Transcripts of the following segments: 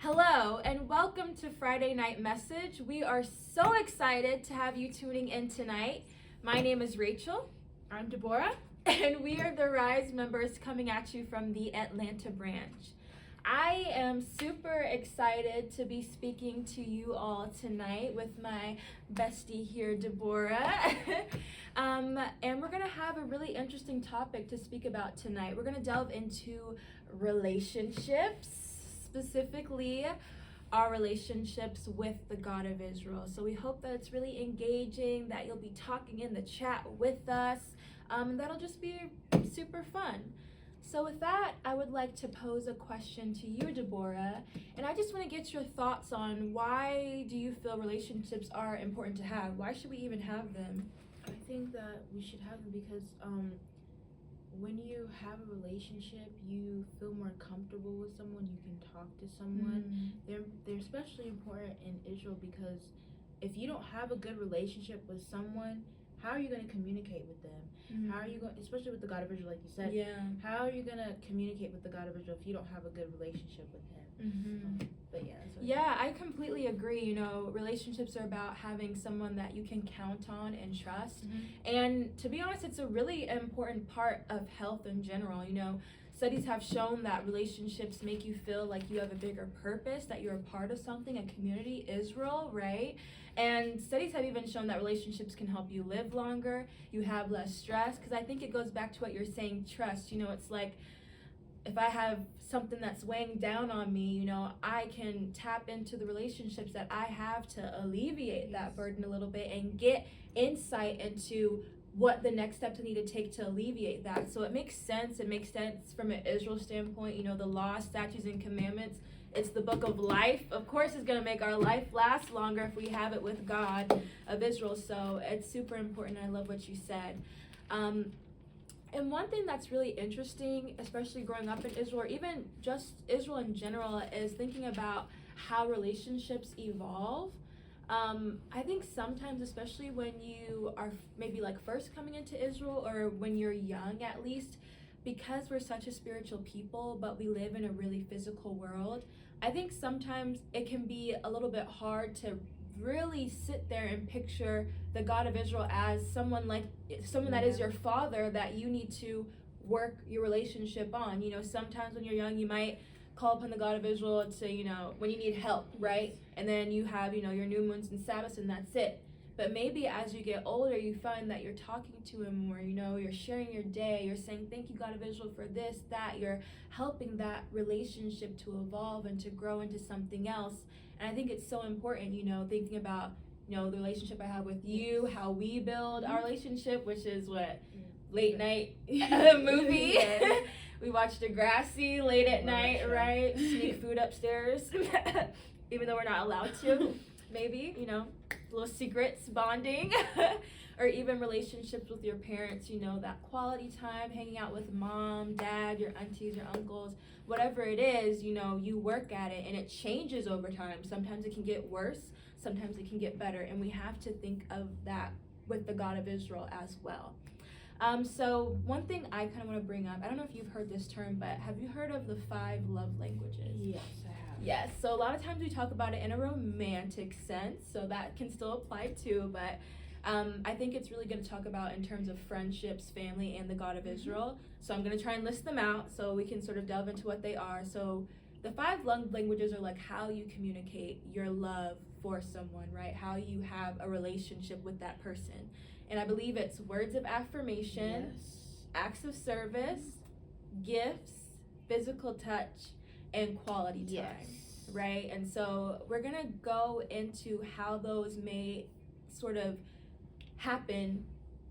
Hello, and welcome to Friday Night Message. We are so excited to have you tuning in tonight. My name is Rachel. I'm Deborah. And we are the Rise members coming at you from the Atlanta branch. I am super excited to be speaking to you all tonight with my bestie here, Deborah. And we're going to have a really interesting topic to speak about tonight. We're going to delve into relationships, specifically our relationships with the God of Israel. So we hope that it's really engaging, that you'll be talking in the chat with us. That'll just be super fun. So with that, I would like to pose a question to you, Deborah, and I just want to get your thoughts on why do you feel relationships are important to have? Why should we even have them? I think that we should have them because when you have a relationship, you feel more comfortable with someone. You can talk to someone. They're especially important in Israel because if you don't have a good relationship with someone, how are you going to communicate with them? How are you going, especially with the God of Israel, like you said? Yeah. How are you going to communicate with the God of Israel if you don't have a good relationship with him? But yeah. That's what Yeah, I completely agree. You know, relationships are about having someone that you can count on and trust. And to be honest, it's a really important part of health in general. You know, studies have shown that relationships make you feel like you have a bigger purpose, that you're a part of something, a community, Israel, right? And studies have even shown that relationships can help you live longer, you have less stress, because I think it goes back to what you're saying, trust. You know, it's like if I have something that's weighing down on me, you know, I can tap into the relationships that I have to alleviate that burden a little bit and get insight into what the next steps I need to take to alleviate that. So it makes sense. It makes sense from an Israel standpoint. You know, the law, statutes, and commandments, it's the book of life. Of course, it's going to make our life last longer if we have it with God of Israel. So it's super important. I love what you said. And one thing that's really interesting, especially growing up in Israel, or even just Israel in general, is thinking about how relationships evolve. I think sometimes, especially when you are maybe like first coming into Israel, or when you're young at least, because we're such a spiritual people, but we live in a really physical world, I think sometimes it can be a little bit hard to really sit there and picture the God of Israel as someone that is your father that you need to work your relationship on. You know, sometimes when you're young, you might call upon the God of Israel to, you know, when you need help, right? And then you have, you know, your new moons and Sabbaths, and that's it. But maybe as you get older, you find that you're talking to him more, you know, you're sharing your day, you're saying, thank you, God of Israel, for this, that. You're helping that relationship to evolve and to grow into something else. And I think it's so important, you know, thinking about, you know, the relationship I have with you, how we build our relationship, which is what? Late night movie. We watch Degrassi late at night, right? Sneak food upstairs, even though we're not allowed to. Maybe, you know, little secrets, bonding. Or even relationships with your parents, you know, that quality time, hanging out with mom, dad, your aunties, your uncles, whatever it is, you know, you work at it and it changes over time. Sometimes it can get worse, sometimes it can get better, and we have to think of that with the God of Israel as well. So one thing I kind of want to bring up, I don't know if you've heard this term, but have you heard of the 5 love languages? Yes, I have. Yes, so a lot of times we talk about it in a romantic sense, so that can still apply too, but I think it's really good to talk about in terms of friendships, family, and the God of Israel. So I'm going to try and list them out so we can sort of delve into what they are. So the 5 love languages are like how you communicate your love for someone, right? How you have a relationship with that person. And I believe it's words of affirmation, acts of service, gifts, physical touch, and quality time, right? And so we're going to go into how those may sort of happen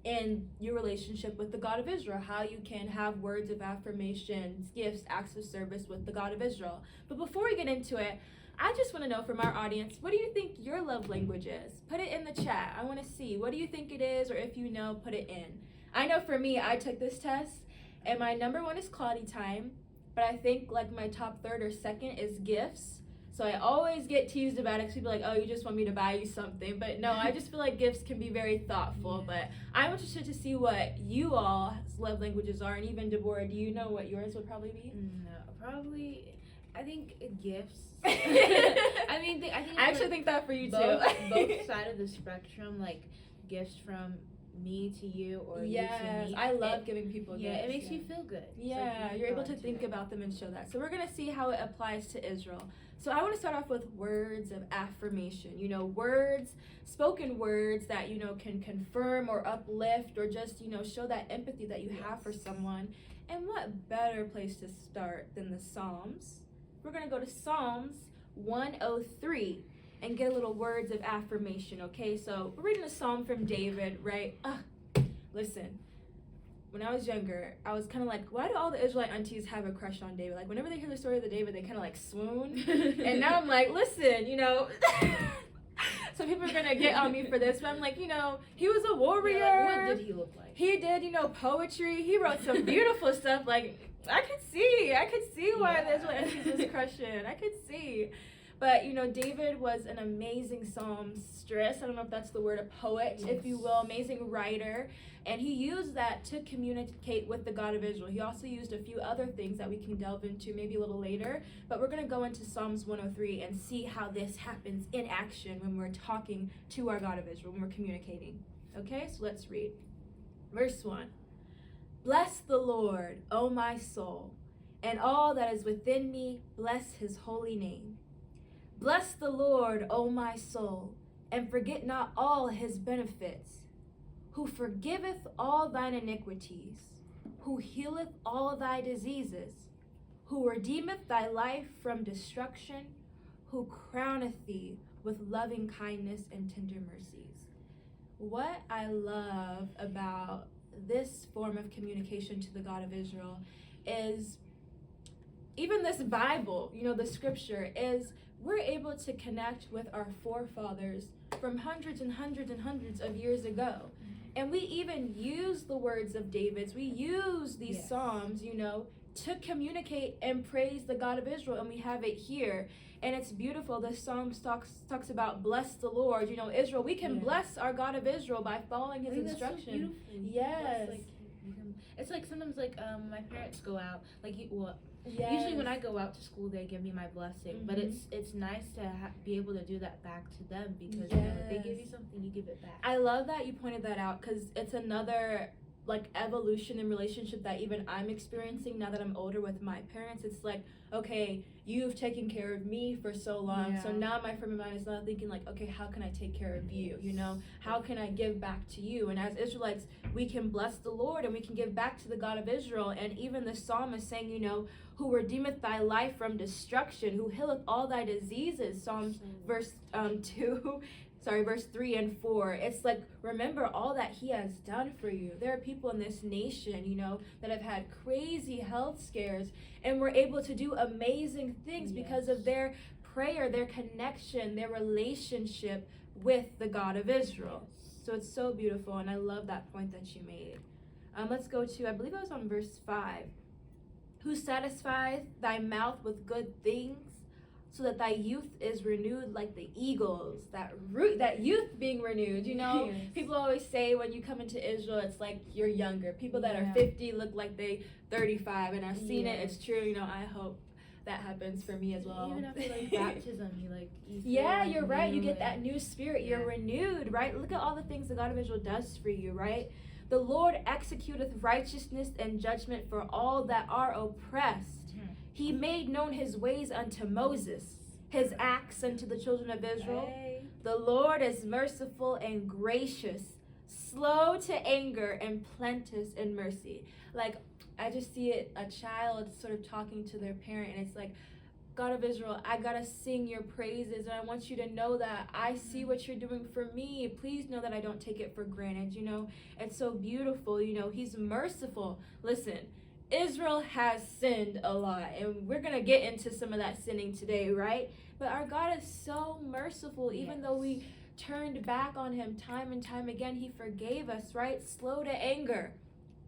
in your relationship with the God of Israel, how you can have words of affirmation, gifts, acts of service with the God of Israel. But before we get into it, I just want to know from our audience, what do you think your love language is? Put it in the chat. I want to see. What do you think it is? Or if you know, put it in. I know for me, I took this test, and my number 1 is quality time, but I think like my top 3rd or 2nd is gifts. So I always get teased about it because people are like, oh, you just want me to buy you something. But no, I just feel like gifts can be very thoughtful. But I'm interested to see what you all's love languages are. And even Deborah, do you know what yours would probably be? No, probably I think gifts. I actually think that for you both, too. both sides of the spectrum, like gifts from me to you or you to me. I love giving people gifts. Yeah, it makes you feel good. Yeah, like you're able to think about them and show that. So we're going to see how it applies to Israel. So I want to start off with words of affirmation. You know, words, spoken words that, you know, can confirm or uplift or just, you know, show that empathy that you have for someone. And what better place to start than the Psalms? We're going to go to Psalms 103 and get a little words of affirmation, okay? So we're reading a psalm from David, right? Listen, when I was younger, I was kind of like, why do all the Israelite aunties have a crush on David? Like, whenever they hear the story of the David, they kind of like swoon. And now I'm like, listen, you know, so people are going to get on me for this, but I'm like, you know, he was a warrior. Yeah, like, what did he look like? He did, you know, poetry. He wrote some beautiful stuff. Like, I could see why the Israelite aunties was crushing. I could see. But, you know, David was an amazing psalmstress. I don't know if that's the word, a poet, if you will, amazing writer. And he used that to communicate with the God of Israel. He also used a few other things that we can delve into maybe a little later. But we're going to go into Psalms 103 and see how this happens in action when we're talking to our God of Israel, when we're communicating. Okay, so let's read. Verse 1. Bless the Lord, O my soul, and all that is within me, bless his holy name. Bless the Lord, O my soul, and forget not all his benefits, who forgiveth all thine iniquities, who healeth all thy diseases, who redeemeth thy life from destruction, who crowneth thee with loving kindness and tender mercies. What I love about this form of communication to the God of Israel is even this Bible, you know, the scripture is we're able to connect with our forefathers from hundreds and hundreds and hundreds of years ago. And we even use the words of David's. We use these psalms, you know, to communicate and praise the God of Israel. And we have it here. And it's beautiful. The psalm talks about bless the Lord. You know, Israel, we can bless our God of Israel by following his instruction. So yes. It's like sometimes like my parents go out, like usually when I go out to school they give me my blessing, but it's nice to be able to do that back to them because you know, if they give you something, you give it back. I love that you pointed that out because it's another like evolution in relationship that even I'm experiencing now that I'm older with my parents. It's like, okay, you've taken care of me for so long, so now my frame of mind is now thinking like, okay, how can I take care of you? You know, how can I give back to you? And as Israelites, we can bless the Lord and we can give back to the God of Israel. And even the psalm is saying, you know, who redeemeth thy life from destruction, who healeth all thy diseases. Psalms verse 3 and 4. It's like, remember all that he has done for you. There are people in this nation, you know, that have had crazy health scares and were able to do amazing things because of their prayer, their connection, their relationship with the God of Israel. So it's so beautiful, and I love that point that you made. Let's go to, I believe I was on verse 5. Who satisfieth thy mouth with good things, so that thy youth is renewed like the eagles. That youth being renewed, you know. People always say when you come into Israel, it's like you're younger. People that are 50 look like they 35, and I've seen it. It's true. You know, I hope that happens for me as well. Even after like baptism, you you're right. You get that new spirit. You're renewed, right? Look at all the things the God of Israel does for you, right? The Lord executeth righteousness and judgment for all that are oppressed. He made known his ways unto Moses, his acts unto the children of Israel. The Lord is merciful and gracious, slow to anger and plenteous in mercy. Like, I just see it, a child sort of talking to their parent, and it's like, God of Israel, I gotta sing your praises, and I want you to know that I see what you're doing for me. Please know that I don't take it for granted, you know. It's so beautiful, you know. He's merciful. Listen, Israel has sinned a lot, and we're going to get into some of that sinning today, right? But our God is so merciful. Even though we turned back on him time and time again, he forgave us, right? Slow to anger.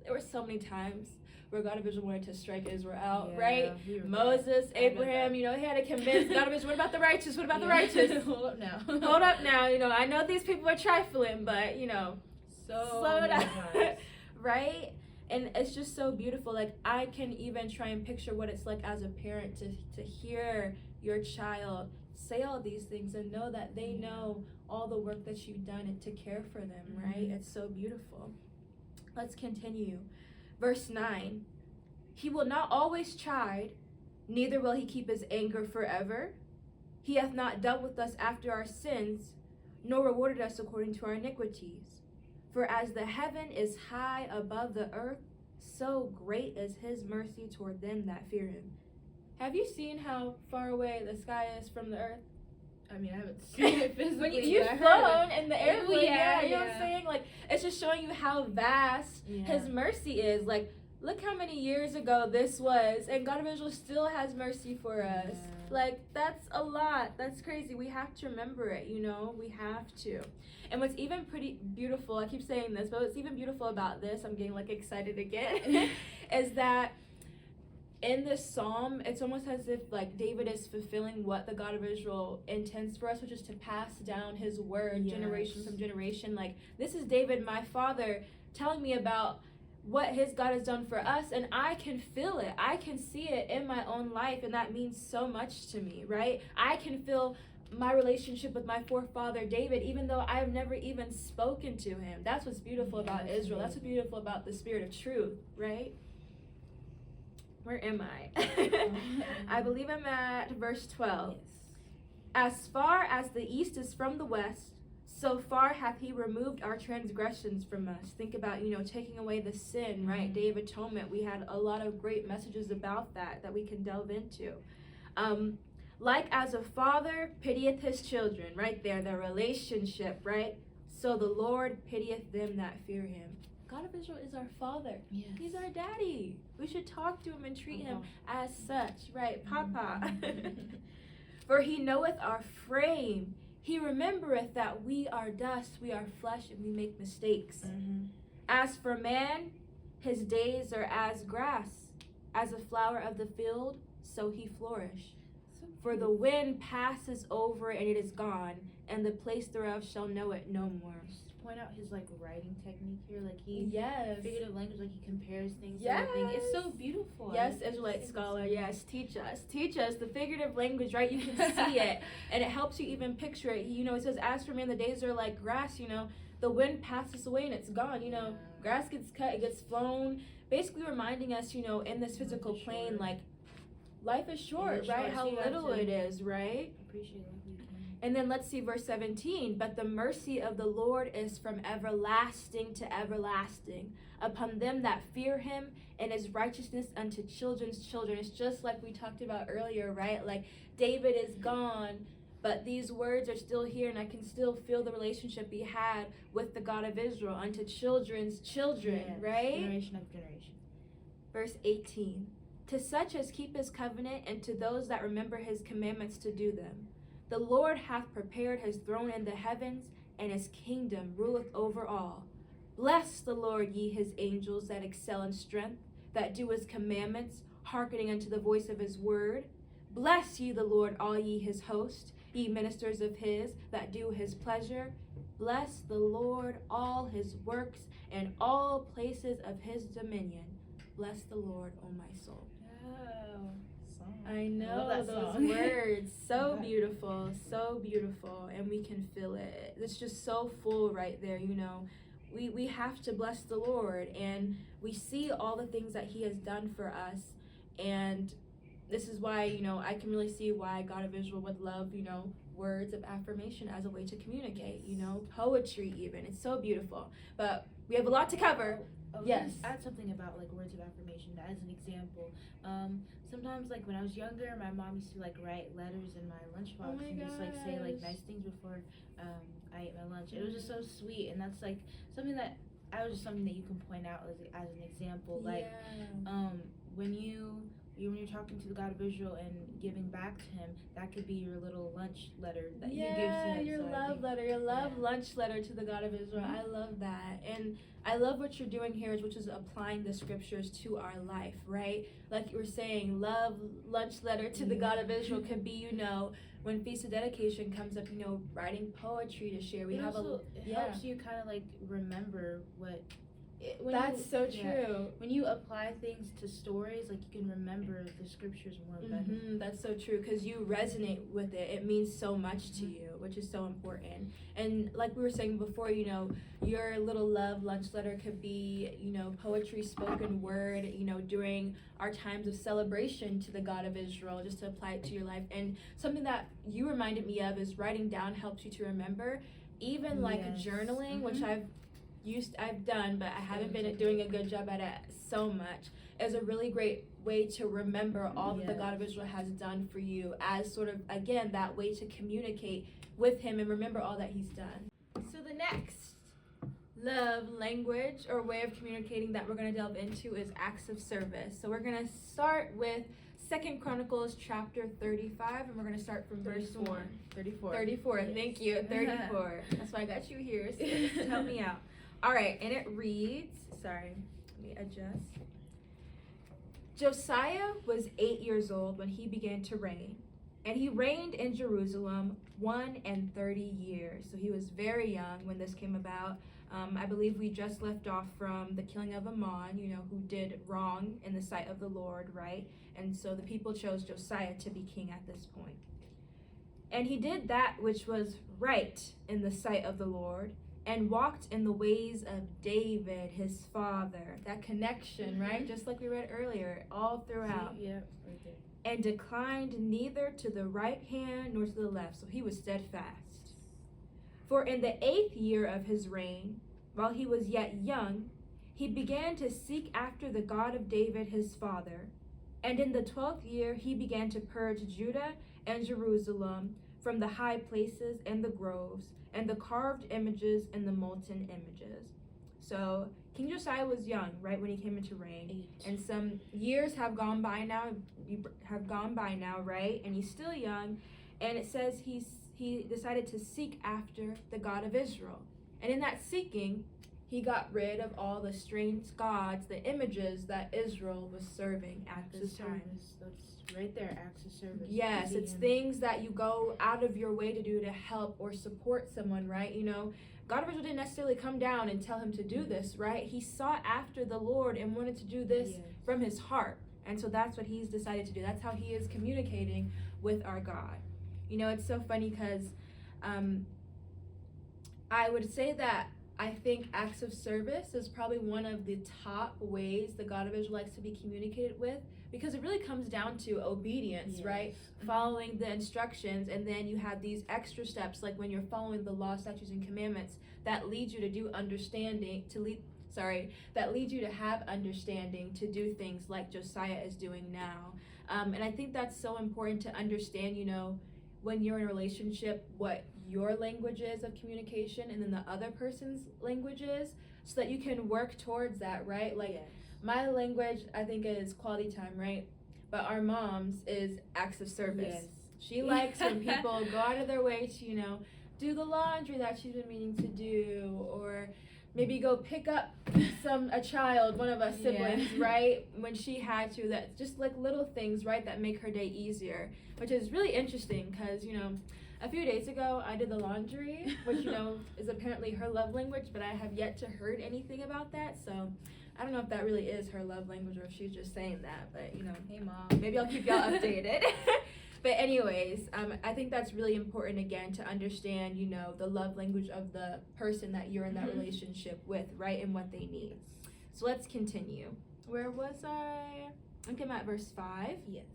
There were so many times where God of Israel wanted to strike Israel out, right? Moses, Abraham, you know, he had to convince God of Israel, what about the righteous? What about the righteous? Hold up now. Hold up now. You know, I know these people are trifling, but, you know, slow down, right? And it's just so beautiful. Like, I can even try and picture what it's like as a parent to hear your child say all these things and know that they know all the work that you've done and to care for them, right? It's so beautiful. Let's continue. Verse 9. He will not always chide, neither will he keep his anger forever. He hath not dealt with us after our sins, nor rewarded us according to our iniquities. For as the heaven is high above the earth, so great is his mercy toward them that fear him. Have you seen how far away the sky is from the earth? I mean, I haven't seen it physically. When you've flown in the airplane, yeah, you know what I'm saying? Like, it's just showing you how vast his mercy is. Like, look how many years ago this was, and God of Israel still has mercy for us. Like, that's a lot. That's crazy. We have to remember it, you know? We have to. And what's even pretty beautiful, I keep saying this, but what's even beautiful about this, I'm getting, like, excited again, is that in this psalm, it's almost as if, like, David is fulfilling what the God of Israel intends for us, which is to pass down his word generation from generation. Like, this is David, my father, telling me about what his God has done for us, and I can feel it. I can see it in my own life, and that means so much to me, right? I can feel my relationship with my forefather David, even though I've never even spoken to him. That's what's beautiful about Israel. That's what's beautiful about the spirit of truth, right? Where am I? I believe I'm at verse 12. As far as the east is from the west, so far hath he removed our transgressions from us. Think about, you know, taking away the sin, right? Day of Atonement. We had a lot of great messages about that we can delve into. Like as a father pitieth his children, right there, the relationship, right? So the Lord pitieth them that fear him. God of Israel is our father. Yes. He's our daddy. We should talk to him and treat him as such, right? Papa. For he knoweth our frame. He remembereth that we are dust, we are flesh, and we make mistakes. As for man, his days are as grass, as a flower of the field, so he flourish. For the wind passes over, and it is gone, and the place thereof shall know it no more. Just to point out his like writing technique here, like he figurative language, like he compares things. Yes, to everything. It's so beautiful. Yes, Israelite scholar. Yes, teach us the figurative language, right? You can see it, and it helps you even picture it. You know, it says, "As for man, the days are like grass." You know, the wind passes away and it's gone. You know, grass gets cut, it gets flown. Basically, reminding us, you know, in this physical plane, like life is short, right? How little it is, right? Appreciate it. And then let's see verse 17. But the mercy of the Lord is from everlasting to everlasting upon them that fear him, and his righteousness unto children's children. It's just like we talked about earlier, right? Like David is gone, but these words are still here, and I can still feel the relationship he had with the God of Israel unto children's children, right? Generation after generation. Verse 18. To such as keep his covenant, and to those that remember his commandments to do them. The Lord hath prepared his throne in the heavens, and his kingdom ruleth over all. Bless the Lord, ye his angels that excel in strength, that do his commandments, hearkening unto the voice of his word. Bless ye the Lord, all ye his host, ye ministers of his, that do his pleasure. Bless the Lord, all his works, and all places of his dominion. Bless the Lord, O my soul. I know those words. So beautiful, and we can feel it. It's just so full right there, you know. We have to bless the Lord, and we see all the things that he has done for us, and this is why, you know, I can really see why God of Israel would love, you know, words of affirmation as a way to communicate, you know, poetry even. It's so beautiful. But we have a lot to cover. Yes. Add something about like words of affirmation as an example. Sometimes like when I was younger, my mom used to like write letters in my lunchbox and just like say like nice things before I ate my lunch. It was just so sweet, and that's like something that something that you can point out as an example. Like when you're talking to the God of Israel and giving back to him, that could be your little lunch letter that you give to him. Your love lunch letter to the God of Israel. I love that. And I love what you're doing here, which is applying the scriptures to our life, right? Like you were saying, love lunch letter to the God of Israel could be, you know, when Feast of Dedication comes up, you know, writing poetry to share. It helps you kind of like remember what That's so true. When you apply things to stories, like, you can remember the scriptures more better. That's so true, because you resonate with it. It means so much to you, which is so important. And like we were saying before, your little love lunch letter could be, poetry, spoken word, during our times of celebration to the God of Israel, just to apply it to your life. And something that you reminded me of is writing down helps you to remember. Even like journaling, which I've done, but I haven't been doing a good job at it so much, is a really great way to remember all that the God of Israel has done for you, as sort of, again, that way to communicate with him and remember all that he's done. So the next love language or way of communicating that we're going to delve into is acts of service. So we're going to start with 2 Chronicles chapter 35, and we're going to start from verse 1. 34. Yes. Thank you. 34. That's why I got you here, to help me out. All right, and it reads, sorry, let me adjust. Josiah was 8 years old when he began to reign, and he reigned in Jerusalem 31 years. So he was very young when this came about. I believe we just left off from the killing of Ammon, who did wrong in the sight of the Lord, right? And so the people chose Josiah to be king at this point. And he did that which was right in the sight of the Lord, and walked in the ways of David, his father. That connection, right? Just like we read earlier, all throughout. Yeah, right there. And declined neither to the right hand nor to the left. So he was steadfast. For in the 8th year of his reign, while he was yet young, he began to seek after the God of David, his father. And in the 12th year, he began to purge Judah and Jerusalem from the high places and the groves, and the carved images and the molten images. So King Josiah was young, right, when he came into reign. 8. And some years have gone by now, right? And he's still young. And it says he decided to seek after the God of Israel. And in that seeking, he got rid of all the strange gods, the images that Israel was serving at this time. That's right there, acts of service. Yes, it's things that you go out of your way to do to help or support someone, right? God of Israel didn't necessarily come down and tell him to do this, right? He sought after the Lord and wanted to do this from his heart. And so that's what he's decided to do. That's how he is communicating with our God. It's so funny because I would say that I think acts of service is probably one of the top ways the God of Israel likes to be communicated with, because it really comes down to obedience, right? Following the instructions, and then you have these extra steps, like when you're following the law, statutes, and commandments that lead you to do that lead you to have understanding to do things like Josiah is doing now. And I think that's so important to understand, when you're in a relationship, what your language is of communication and then the other person's language is, so that you can work towards that, right? Like, my language, I think, is quality time, right? But our mom's is acts of service. She likes when people go out of their way to, do the laundry that she's been meaning to do, or maybe go pick up a child, one of us siblings, right? When she had to. That's just like little things, right, that make her day easier, which is really interesting because, a few days ago, I did the laundry, which, is apparently her love language, but I have yet to heard anything about that. So I don't know if that really is her love language or if she's just saying that, but, Hey, Mom. Maybe I'll keep y'all updated. But anyways, I think that's really important, again, to understand, the love language of the person that you're in that relationship with, right, and what they need. So let's continue. Where was I? I think I'm at verse 5. Yes.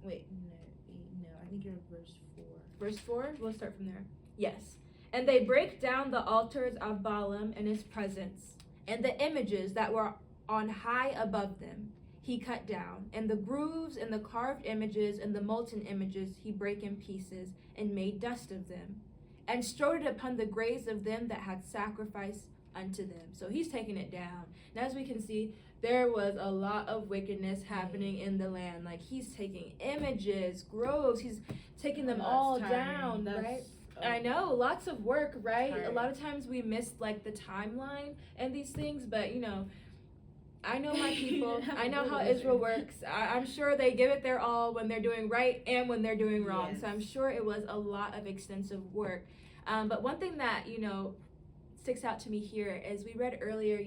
Wait, no, I think you're at verse 4. Verse 4? We'll start from there. Yes. And they break down the altars of Balaam in his presence, and the images that were on high above them he cut down, and the grooves and the carved images and the molten images he brake in pieces, and made dust of them, and strode it upon the graves of them that had sacrificed unto them. So he's taking it down. And as we can see, there was a lot of wickedness happening in the land. Like, he's taking images, groves, he's taking them all down, right? I know, lots of work, right? A lot of times we miss, like, the timeline and these things, but, I know my people. I know how Israel works. I'm sure they give it their all when they're doing right and when they're doing wrong. So I'm sure it was a lot of extensive work. But one thing that, sticks out to me here is we read earlier,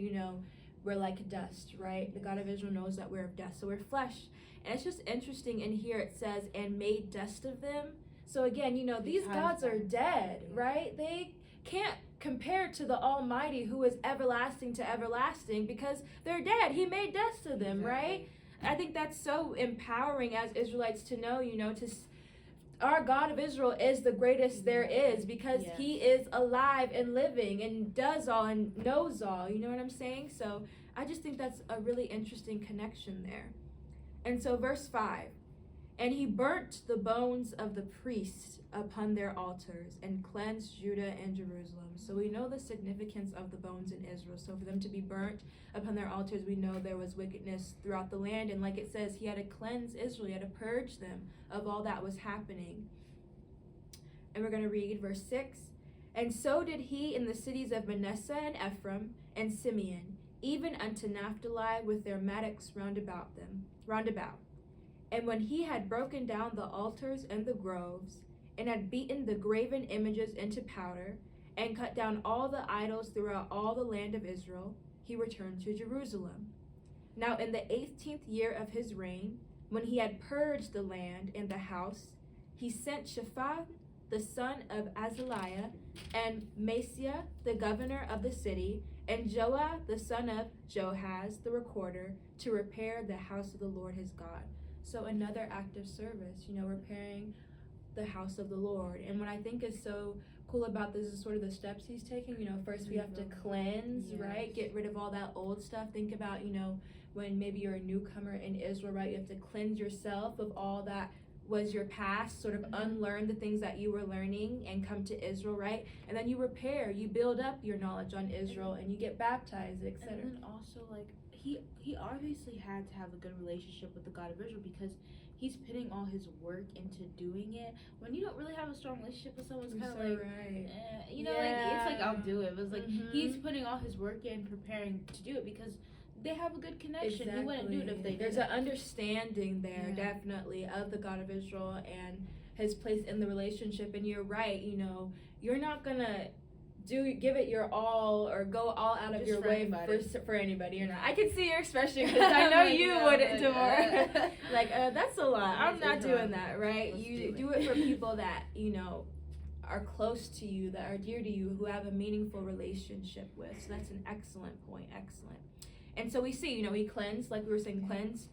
we're like dust, right? The God of Israel knows that we're of dust, so we're flesh. And it's just interesting in here it says, and made dust of them. So again, these gods are dead, right? They can't compare to the Almighty who is everlasting to everlasting because they're dead. He made dust of them, right? I think that's so empowering as Israelites to know, our God of Israel is the greatest there is because he is alive and living and does all and knows all. You know what I'm saying? So I just think that's a really interesting connection there. And so verse 5, and he burnt the bones of the priests upon their altars and cleansed Judah and Jerusalem. So we know the significance of the bones in Israel. So for them to be burnt upon their altars, we know there was wickedness throughout the land. And like it says, he had to cleanse Israel. He had to purge them of all that was happening. And we're going to read verse 6. And so did he in the cities of Manasseh and Ephraim and Simeon, even unto Naphtali with their mattocks round about. And when he had broken down the altars and the groves, and had beaten the graven images into powder, and cut down all the idols throughout all the land of Israel, he returned to Jerusalem. Now in the 18th year of his reign, when he had purged the land and the house, he sent Shaphan the son of Azaliah, and Maaseiah the governor of the city, and Joah the son of Joahaz the recorder, to repair the house of the Lord his God. So another act of service, repairing the house of the Lord. And what I think is so cool about this is sort of the steps he's taking. First we have to cleanse, right? Get rid of all that old stuff. Think about, when maybe you're a newcomer in Israel, right? You have to cleanse yourself of all that was your past, sort of unlearn the things that you were learning and come to Israel, right? And then you repair, you build up your knowledge on Israel, and you get baptized, etc. And then also, he obviously had to have a good relationship with the God of Israel because he's putting all his work into doing it. When you don't really have a strong relationship with someone, it's kind of right. It's like I'll do it. But it's like he's putting all his work in preparing to do it because they have a good connection. Exactly. He wouldn't do it if they didn't. There's an understanding there, definitely, of the God of Israel and his place in the relationship. And you're right, you're not gonna give it your all or go all out of your way for anybody or not. I can see your expression because I know you wouldn't, Tamar. That's a lot. I'm not doing that, right? You do it for people that are close to you, that are dear to you, who have a meaningful relationship with. So that's an excellent point. Excellent. And so we see, he cleansed, like we were saying, cleansed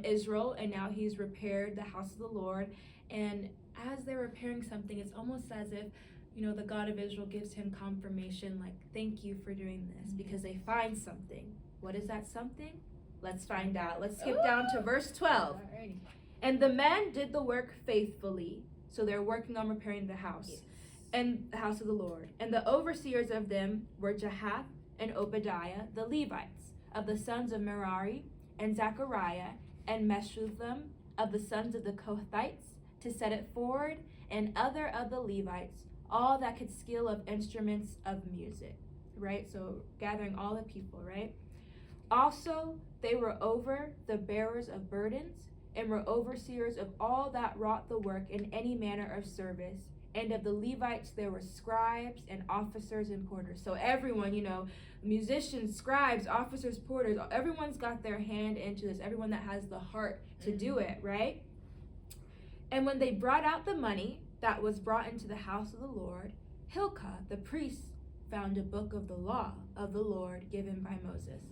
Israel, and now he's repaired the house of the Lord. And as they're repairing something, it's almost as if, the God of Israel gives him confirmation, like, thank you for doing this, because they find something. What is that something? Let's find out. Let's skip down to verse 12. Alrighty. And the men did the work faithfully. So they're working on repairing the house, and the house of the Lord. And the overseers of them were Jahath and Obadiah, the Levites, of the sons of Merari, and Zechariah, and Meshullam, of the sons of the Kohathites, to set it forward, and other of the Levites, all that could skill of instruments of music, right? So gathering all the people, right? Also, they were over the bearers of burdens, and were overseers of all that wrought the work in any manner of service. And of the Levites, there were scribes and officers and porters. So everyone, musicians, scribes, officers, porters, everyone's got their hand into this. Everyone that has the heart to do it, right? And when they brought out the money that was brought into the house of the Lord, Hilkiah, the priest, found a book of the law of the Lord given by Moses.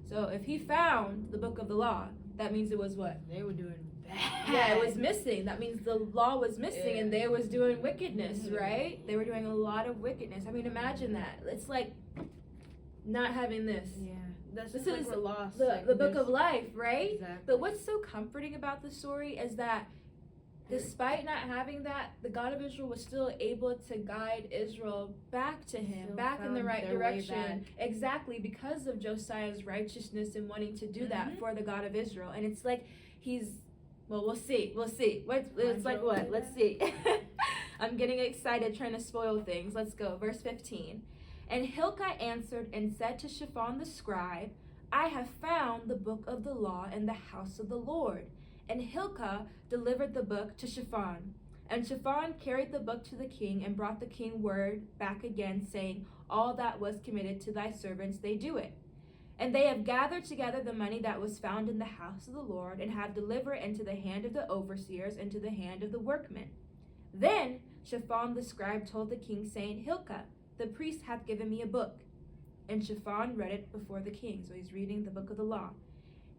So if he found the book of the law, that means it was what? They were doing bad. Yeah, it was missing. That means the law was missing, and they was doing wickedness, right? They were doing a lot of wickedness. I mean, imagine that. It's like not having this. Yeah. This is we're lost. The book of life, right? Exactly. But what's so comforting about the story is that despite not having that, the God of Israel was still able to guide Israel back to him, back in the right direction. Exactly, because of Josiah's righteousness and wanting to do that for the God of Israel. And it's like we'll see. It's like what? Let's see. I'm getting excited trying to spoil things. Let's go. Verse 15. And Hilkiah answered and said to Shaphan the scribe, I have found the book of the law in the house of the Lord. And Hilkiah delivered the book to Shaphan. And Shaphan carried the book to the king and brought the king word back again, saying, all that was committed to thy servants, they do it. And they have gathered together the money that was found in the house of the Lord, and have delivered it into the hand of the overseers, and to the hand of the workmen. Then Shaphan the scribe told the king, saying, Hilkiah, the priest, hath given me a book. And Shaphan read it before the king. So he's reading the book of the law.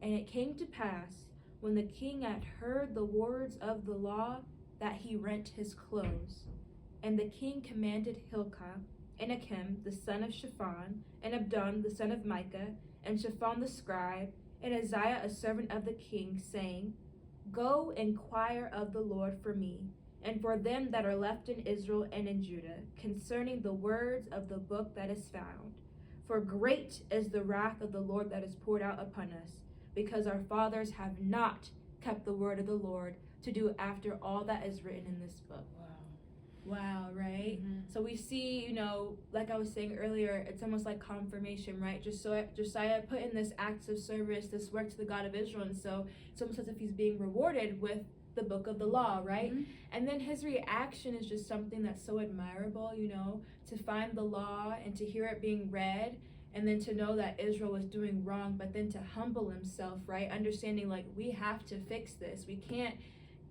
And it came to pass, when the king had heard the words of the law, that he rent his clothes. And the king commanded Hilkiah, and Achim the son of Shaphan, and Abdon the son of Micah, and Shaphan the scribe, and Isaiah a servant of the king, saying, Go inquire of the Lord for me, and for them that are left in Israel and in Judah, concerning the words of the book that is found. For great is the wrath of the Lord that is poured out upon us, because our fathers have not kept the word of the Lord to do after all that is written in this book. Wow, right? So we see, like I was saying earlier, it's almost like confirmation, right? Josiah put in this acts of service, this work to the God of Israel, and so it's almost as if he's being rewarded with the book of the law, right? And then his reaction is just something that's so admirable, to find the law and to hear it being read, and then to know that Israel was doing wrong, but then to humble himself, right? Understanding, like, we have to fix this. We can't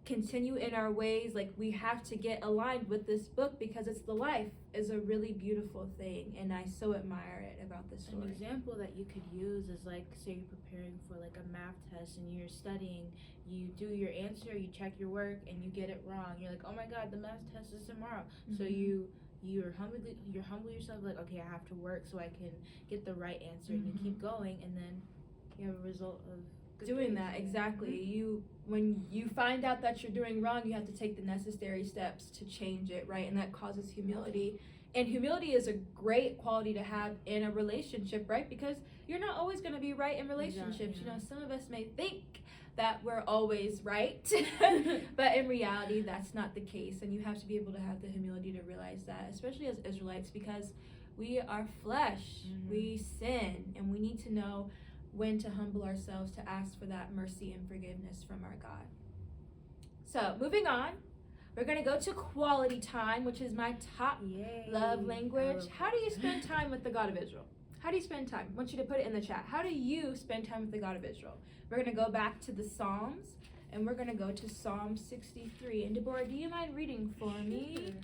continue in our ways. Like, we have to get aligned with this book, because it's the life is a really beautiful thing, and I so admire it about this story. An example that you could use is, like, say you're preparing for like a math test and you're studying, you do your answer, you check your work, and you get it wrong. You're like, oh my god, the math test is tomorrow. So you're humble yourself, like, okay, I have to work so I can get the right answer, and you keep going, and then you have a result of doing that. Exactly. When you find out that you're doing wrong, you have to take the necessary steps to change it, right? And that causes humility. And humility is a great quality to have in a relationship, right? Because you're not always going to be right in relationships. Exactly. Some of us may think that we're always right, but in reality, that's not the case. And you have to be able to have the humility to realize that, especially as Israelites, because we are flesh, we sin, and we need to know when to humble ourselves to ask for that mercy and forgiveness from our God. So, moving on, we're going to go to quality time, which is my top love language. How do you spend time with the God of Israel? How do you spend time? I want you to put it in the chat. How do you spend time with the God of Israel? We're going to go back to the Psalms, and we're going to go to Psalm 63. And Deborah, do you mind reading for me?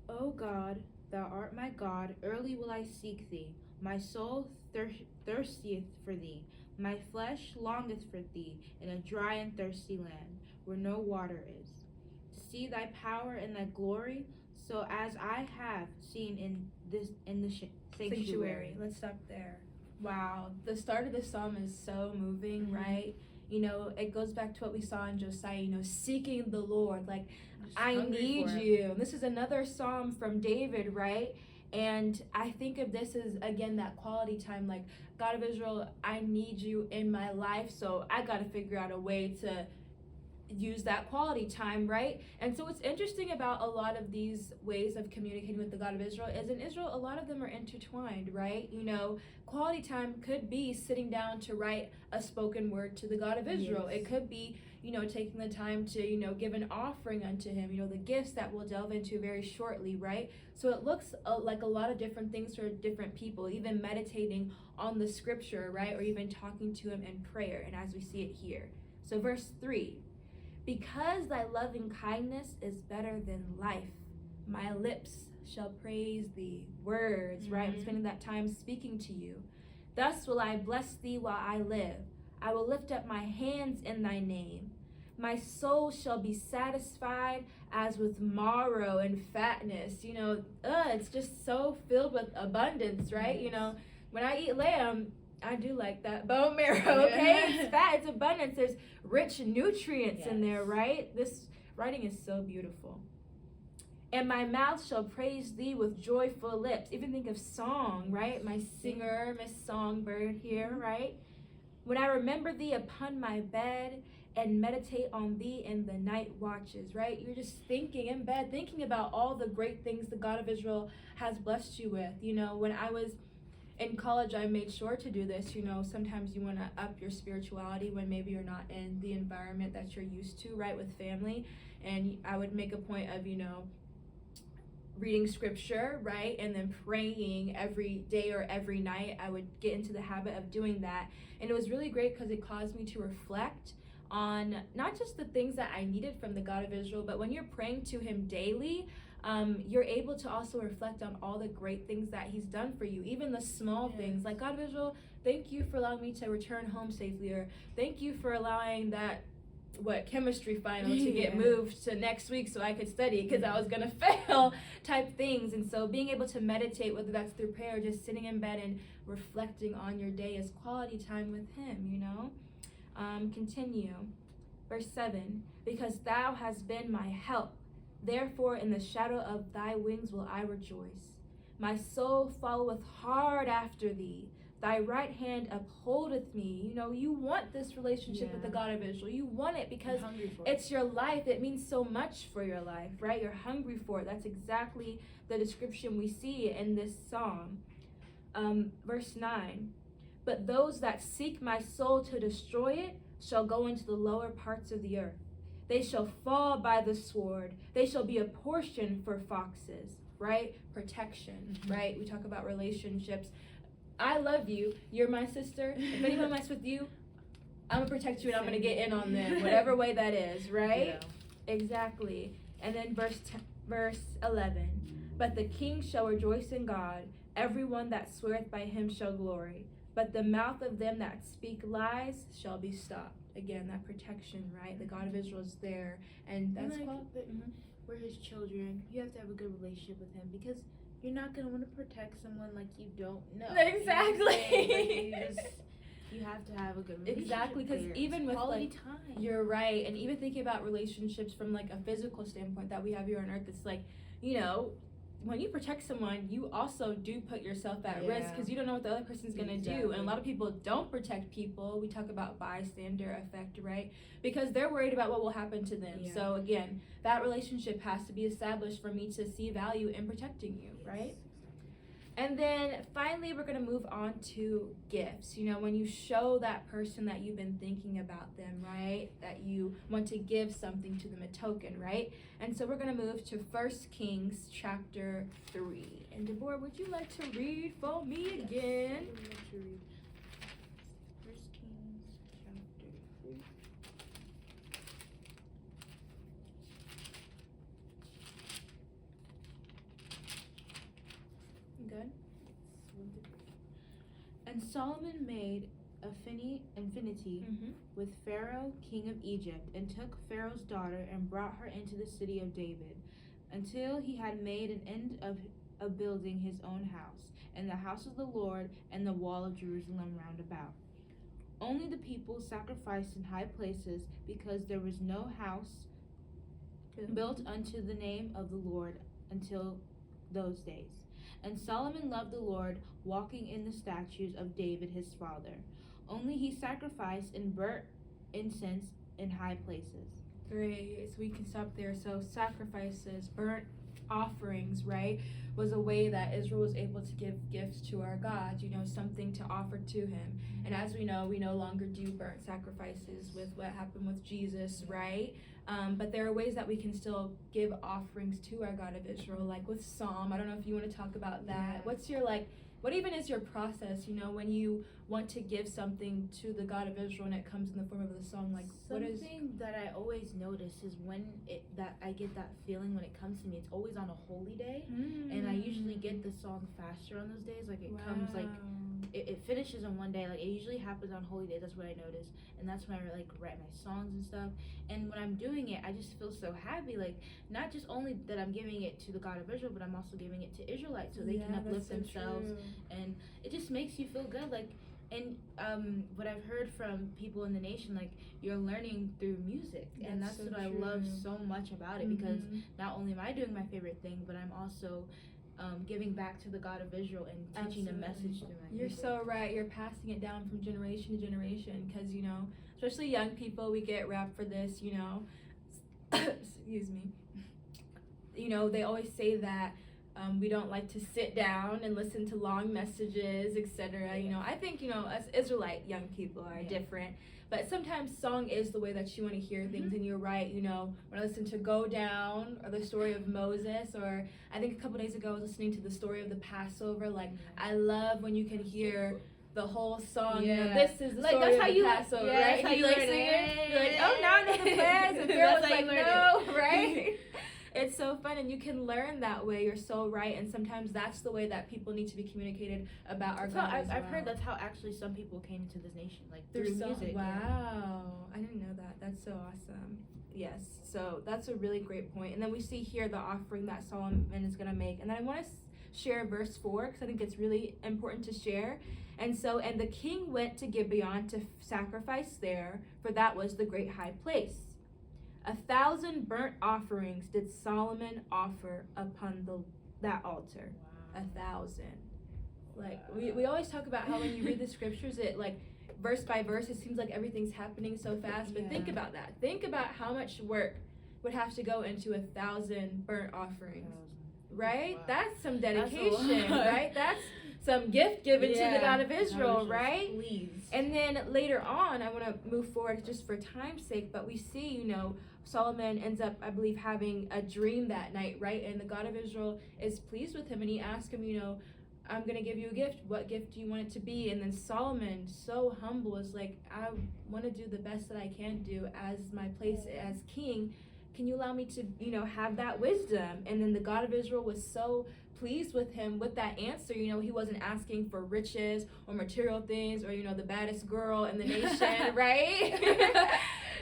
O God, thou art my God, early will I seek thee. My soul thirsteth for thee. My flesh longeth for thee in a dry and thirsty land, where no water is. To see thy power and thy glory, so as I have seen in the sanctuary. Let's stop there. Wow, the start of this psalm is so moving, right? It goes back to what we saw in Josiah, seeking the Lord, like, I need you. This is another psalm from David, right? And I think of this as, again, that quality time, like, God of Israel, I need you in my life, so I got to figure out a way to use that quality time, right? And so what's interesting about a lot of these ways of communicating with the God of Israel is in Israel, a lot of them are intertwined, right? Quality time could be sitting down to write a spoken word to the God of Israel. It could be, taking the time to, give an offering unto him, the gifts that we'll delve into very shortly, right? So it looks like a lot of different things for different people, even meditating on the scripture, right? Or even talking to him in prayer, and as we see it here. So verse 3, because thy loving kindness is better than life, my lips shall praise thee. Words, right? I'm spending that time speaking to you. Thus will I bless thee while I live. I will lift up my hands in thy name. My soul shall be satisfied as with marrow and fatness. It's just so filled with abundance, right? When I eat lamb, I do like that bone marrow, okay? It's fat, it's abundance. There's rich nutrients in there, right? This writing is so beautiful. And my mouth shall praise thee with joyful lips. Even think of song, right? My singer, Miss Songbird here, right? When I remember thee upon my bed and meditate on thee in the night watches, right? You're just thinking in bed, thinking about all the great things the God of Israel has blessed you with. When I was in college I made sure to do this. Sometimes you want to up your spirituality when maybe you're not in the environment that you're used to, right, with family. And I would make a point of reading scripture, right, and then praying every day or every night. I would get into the habit of doing that, and it was really great because it caused me to reflect on not just the things that I needed from the God of Israel, but when you're praying to him daily, you're able to also reflect on all the great things that he's done for you, even the small things, like, God of Israel, thank you for allowing me to return home safely, or thank you for allowing that chemistry final to get moved to next week so I could study because I was gonna fail type things. And so being able to meditate, whether that's through prayer or just sitting in bed and reflecting on your day, is quality time with him. Continue. Verse 7, because thou hast been my help, therefore in the shadow of thy wings will I rejoice. My soul followeth hard after thee. Thy right hand upholdeth me. You want this relationship with the God of Israel. You want it because it's your life. It means so much for your life, right? You're hungry for it. That's exactly the description we see in this psalm. Verse 9, but those that seek my soul to destroy it shall go into the lower parts of the earth. They shall fall by the sword. They shall be a portion for foxes, right? Protection, right? We talk about relationships. I love you. You're my sister. If anyone mess with you, I'm going to protect you and I'm going to get in on them, whatever way that is, right? Yeah. Exactly. And then verse 11. But the king shall rejoice in God. Everyone that sweareth by him shall glory. But the mouth of them that speak lies shall be stopped. Again, that protection, right? The God of Israel is there. And that's called... We're his children. You have to have a good relationship with him because you're not going to want to protect someone like you don't know. Exactly. You have to have a good relationship. Exactly, because even with quality time. You're right. And even thinking about relationships from a physical standpoint that we have here on earth, it's when you protect someone, you also do put yourself at risk because you don't know what the other person's going to do. And a lot of people don't protect people. We talk about bystander effect, right? Because they're worried about what will happen to them. Yeah. So again, that relationship has to be established for me to see value in protecting you, right? And then finally, we're going to move on to gifts. When you show that person that you've been thinking about them, right? That you want to give something to them, a token, right? And so we're going to move to 1 Kings chapter 3. And Deborah, would you like to read for me again? I would like to read 1 Kings chapter 3. Good. And Solomon made affinity with Pharaoh, king of Egypt, and took Pharaoh's daughter and brought her into the city of David, until he had made an end of building his own house, and the house of the Lord, and the wall of Jerusalem round about. Only the people sacrificed in high places, because there was no house built unto the name of the Lord until those days. And Solomon loved the Lord, walking in the statutes of David his father. Only he sacrificed and burnt incense in high places. Great. So we can stop there. So sacrifices, burnt offerings, right, was a way that Israel was able to give gifts to our God, something to offer to him. And as we know, we no longer do burnt sacrifices with what happened with Jesus, right? But there are ways that we can still give offerings to our God of Israel, like with Psalm. I don't know if you want to talk about that. What's your, what even is your process, when you want to give something to the God of Israel and it comes in the form of a song? Something that I always notice is when I get that feeling when it comes to me, it's always on a holy day. And I usually get the song faster on those days. Comes it finishes on one day. It usually happens on holy days. That's what I notice. And that's when I write my songs and stuff. And when I'm doing it, I just feel so happy. Not just only that I'm giving it to the God of Israel, but I'm also giving it to Israelites so they can uplift themselves. True. And it just makes you feel good. And what I've heard from people in the nation, you're learning through music. And that's what I love so much about it, because not only am I doing my favorite thing, but I'm also giving back to the God of Israel and teaching a message through my music. You're so right. You're passing it down from generation to generation, because, especially young people, we get rap for this, excuse me. They always say that We don't like to sit down and listen to long messages, etc. You know, I think, you know, us Israelite young people are different. But sometimes song is the way that you want to hear things, and you're right. You know, when I listen to "Go Down" or the story of Moses, or I think a couple days ago I was listening to the story of the Passover. Like, I love when you can hear the whole song. You know, this is the like, story that's of the Passover, right? That's And how you like sing it. You're like, oh, now I know the plans. And Pharaoh was like, no, right? It's so fun, and you can learn that way. You're so right, and sometimes that's the way that people need to be communicated about our God. I've heard that's how actually some people came into this nation, like through music. Wow, I didn't know that. That's so awesome. Yes, so that's a really great point. And then we see here the offering that Solomon is going to make, and then I want to share verse 4 because I think it's really important to share. And so, and the king went to Gibeon to sacrifice there, for that was the great high place. 1,000 burnt offerings did Solomon offer upon that altar. Wow. 1,000. Like, we always talk about how when you read the scriptures, it like verse by verse, it seems like everything's happening so fast. But think about that. Think about how much work would have to go into 1,000 burnt offerings. Right? Wow. That's some dedication, right? That's some gift given to the God of Israel, right? Please. And then later on, I want to move forward just for time's sake, but we see, you know, Solomon ends up, I believe, having a dream that night, right? And the God of Israel is pleased with him, and he asks him, you know, I'm going to give you a gift. What gift do you want it to be? And then Solomon, so humble, is like, I want to do the best that I can do as my place as king. Can you allow me to, you know, have that wisdom? And then the God of Israel was so pleased with him with that answer. You know, he wasn't asking for riches or material things or, you know, the baddest girl in the nation, right?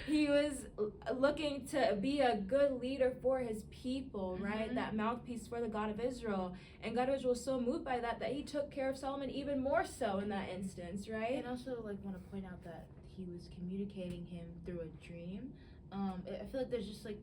He was looking to be a good leader for his people, right? That mouthpiece for the God of Israel. And God of Israel was so moved by that he took care of Solomon even more so in that instance, right? And also, like, want to point out that he was communicating him through a dream. I feel like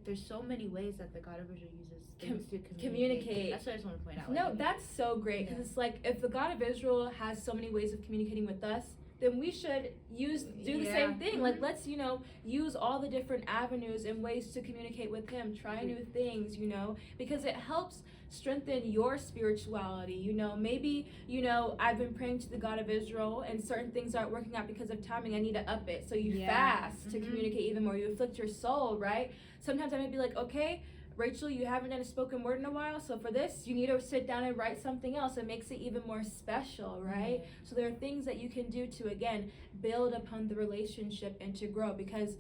there's so many ways that the God of Israel uses things to communicate. That's what I just want to point out. No, that's so great, because it's like, if the God of Israel has so many ways of communicating with us, then we should do the same thing. Like, let's, you know, use all the different avenues and ways to communicate with him. Try new things, you know, because it helps strengthen your spirituality. You know, maybe, you know, I've been praying to the God of Israel and certain things aren't working out because of timing. I need to up it. So you fast to communicate even more. You afflict your soul, right? Sometimes I may be like, okay, Rachel, you haven't done a spoken word in a while, so for this, you need to sit down and write something else. It makes it even more special, right? So there are things that you can do to, again, build upon the relationship and to grow, because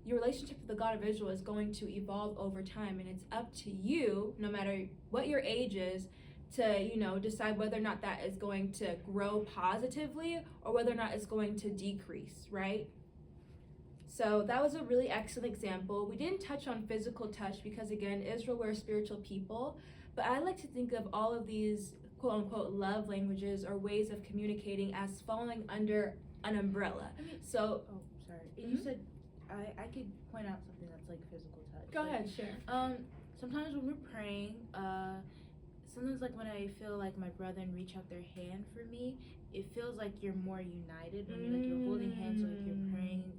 your relationship with the God of Israel is going to evolve over time, and it's up to you, no matter what your age is, to, you know, decide whether or not that is going to grow positively or whether or not it's going to decrease, right? So that was a really excellent example. We didn't touch on physical touch because, again, Israel were a spiritual people, but I like to think of all of these quote-unquote love languages or ways of communicating as falling under an umbrella. So, you said I could point out something that's like physical touch. Go ahead, share. Sometimes when we're praying, sometimes like when I feel like my brethren reach out their hand for me, it feels like you're more united when you're holding hands, like you're praying.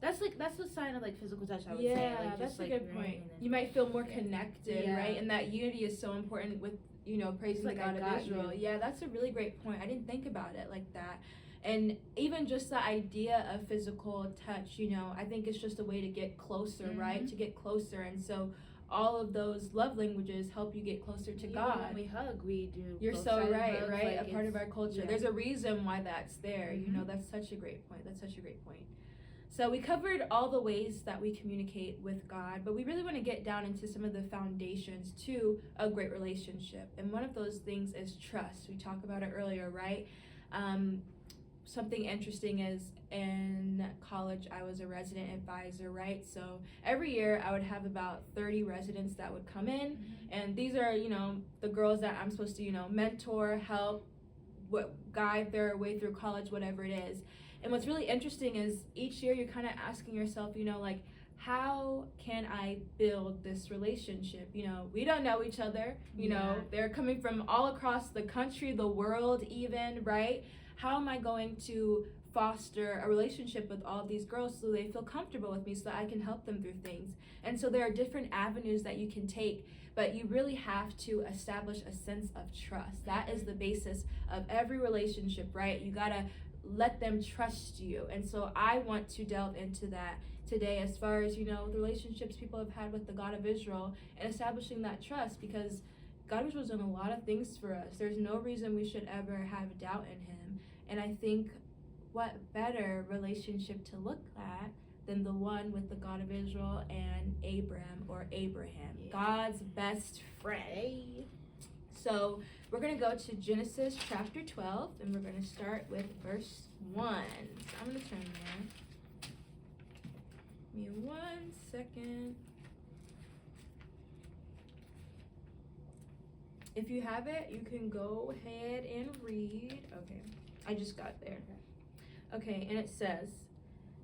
That's the sign of like physical touch, I would say. Like, that's just, a good point. You might feel more connected, right? And that unity is so important with, you know, praising the God of Israel. Yeah, that's a really great point. I didn't think about it like that. And even just the idea of physical touch, you know, I think it's just a way to get closer, right? To get closer. And so all of those love languages help you get closer to God. When we hug, we do. You're so right, hugs, right? Like, a part of our culture. There's a reason why that's there. You know, that's such a great point. That's such a great point. So we covered all the ways that we communicate with God, but we really want to get down into some of the foundations to a great relationship. And one of those things is trust. We talked about it earlier, right? Something interesting is, in college, I was a resident advisor, right? So every year I would have about 30 residents that would come in, and these are, you know, the girls that I'm supposed to, you know, mentor, help, guide their way through college, whatever it is. And what's really interesting is each year you're kind of asking yourself, you know, like, how can I build this relationship? You know, we don't know each other, you know, they're coming from all across the country, the world even, right? How am I going to foster a relationship with all of these girls so they feel comfortable with me so that I can help them through things. And so there are different avenues that you can take, but you really have to establish a sense of trust. That is the basis of every relationship, right? You gotta let them trust you. And so I want to delve into that today as far as, the relationships people have had with the God of Israel and establishing that trust, because God of Israel's done a lot of things for us. There's no reason we should ever have doubt in him. And I think what better relationship to look at than the one with the God of Israel and Abraham, God's best friend. Hey. So we're going to go to Genesis chapter 12, and we're going to start with verse 1. So I'm going to turn there. Give me 1 second. If you have it, you can go ahead and read. Okay, I just got there. Okay, and it says,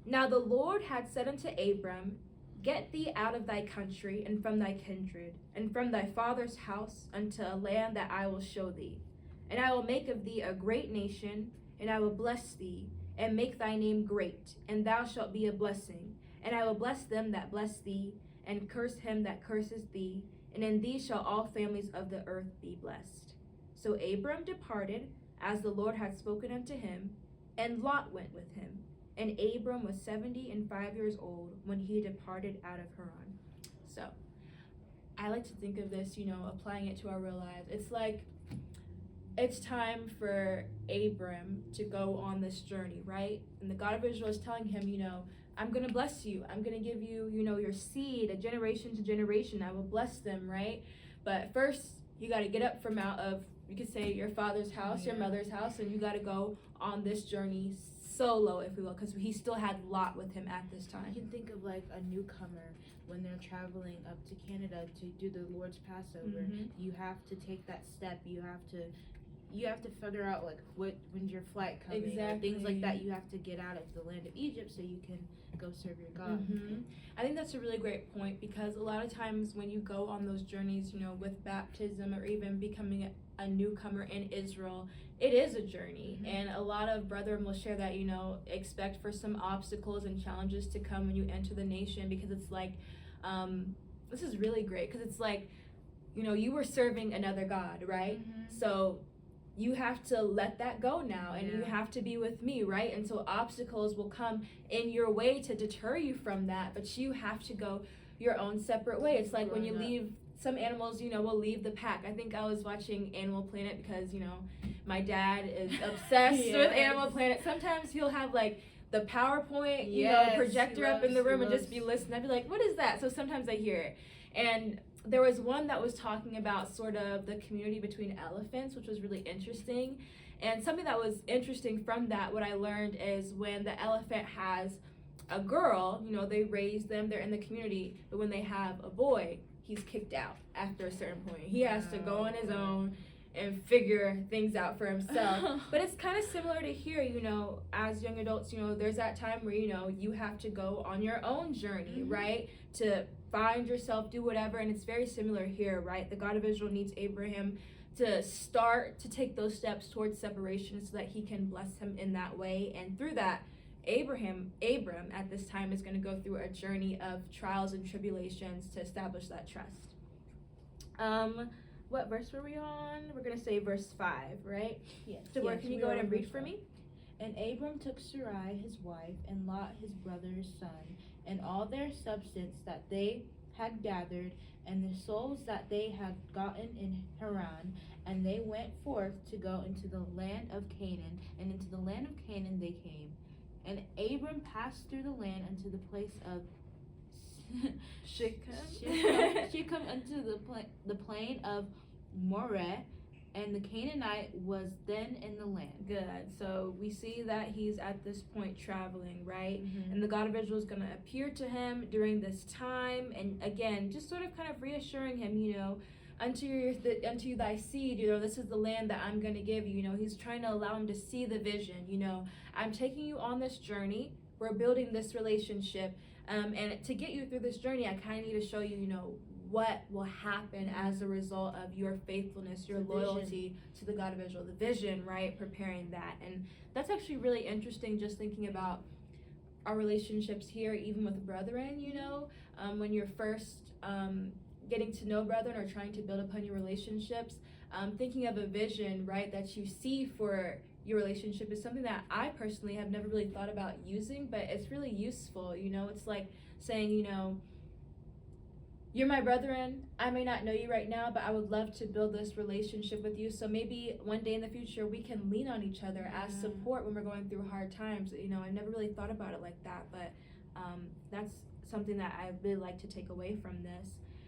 Now the Lord had said unto Abram, Get thee out of thy country, and from thy kindred, and from thy father's house, unto a land that I will show thee. And I will make of thee a great nation, and I will bless thee, and make thy name great, and thou shalt be a blessing. And I will bless them that bless thee, and curse him that curses thee, and in thee shall all families of the earth be blessed. So Abram departed, as the Lord had spoken unto him, and Lot went with him. And Abram was 75 years old when he departed out of Haran. So, I like to think of this, applying it to our real lives. It's like, it's time for Abram to go on this journey, right? And the God of Israel is telling him, I'm going to bless you. I'm going to give you, your seed, a generation to generation. I will bless them, right? But first, you got to get up from out of, you could say, your father's house, your mother's house, and you got to go on this journey solo, if we will, because he still had Lot with him at this time. You can think of like a newcomer when they're traveling up to Canada to do the Lord's Passover. You have to take that step. You have to figure out like when's your flight coming, exactly. Things like that. You have to get out of the land of Egypt so you can go serve your God. I think that's a really great point, because a lot of times when you go on those journeys, with baptism or even becoming a newcomer in Israel, it is a journey. And a lot of brethren will share that, expect for some obstacles and challenges to come when you enter the nation, because it's like, this is really great, because it's like, you were serving another God, right? So you have to let that go now, and you have to be with me, right? And so obstacles will come in your way to deter you from that, but you have to go your own separate way. It's like when you leave, some animals, will leave the pack. I think I was watching Animal Planet because, my dad is obsessed with Animal Planet. Sometimes he'll have like the PowerPoint, projector up in the room and just be listening. I'd be like, what is that? So sometimes I hear it. And there was one that was talking about sort of the community between elephants, which was really interesting. And something that was interesting from that, what I learned is when the elephant has a girl, they raise them, they're in the community, but when they have a boy, he's kicked out after a certain point. He has to go on his own and figure things out for himself. But it's kind of similar to here, as young adults, there's that time where, you have to go on your own journey, right? To find yourself, do whatever. And it's very similar here, right? The God of Israel needs Abraham to start to take those steps towards separation so that he can bless him in that way. And through that, Abram at this time is going to go through a journey of trials and tribulations to establish that trust. What verse were we on? We're going to say verse 5, right? Yes. So where can you go ahead and read for me? And Abram took Sarai his wife, and Lot his brother's son, and all their substance that they had gathered, and the souls that they had gotten in Haran, and they went forth to go into the land of Canaan, and into the land of Canaan they came. And Abram passed through the land unto the place of Shechem unto the plain of Moreh, and the Canaanite was then in the land. Good. So we see that he's at this point traveling, right? And the God of Israel is going to appear to him during this time, and again, just sort of kind of reassuring him, unto thy seed, this is the land that I'm going to give you. He's trying to allow him to see the vision. I'm taking you on this journey. We're building this relationship. And to get you through this journey, I kind of need to show you, what will happen as a result of your faithfulness, your loyalty to the God of Israel, the vision, right? Preparing that. And that's actually really interesting, just thinking about our relationships here, even with brethren, when you're first getting to know brethren or trying to build upon your relationships, thinking of a vision, right, that you see for your relationship is something that I personally have never really thought about using, but it's really useful. It's like saying, you're my brethren. I may not know you right now, but I would love to build this relationship with you. So maybe one day in the future we can lean on each other as support when we're going through hard times. I never really thought about it like that, but that's something that I really like to take away from this.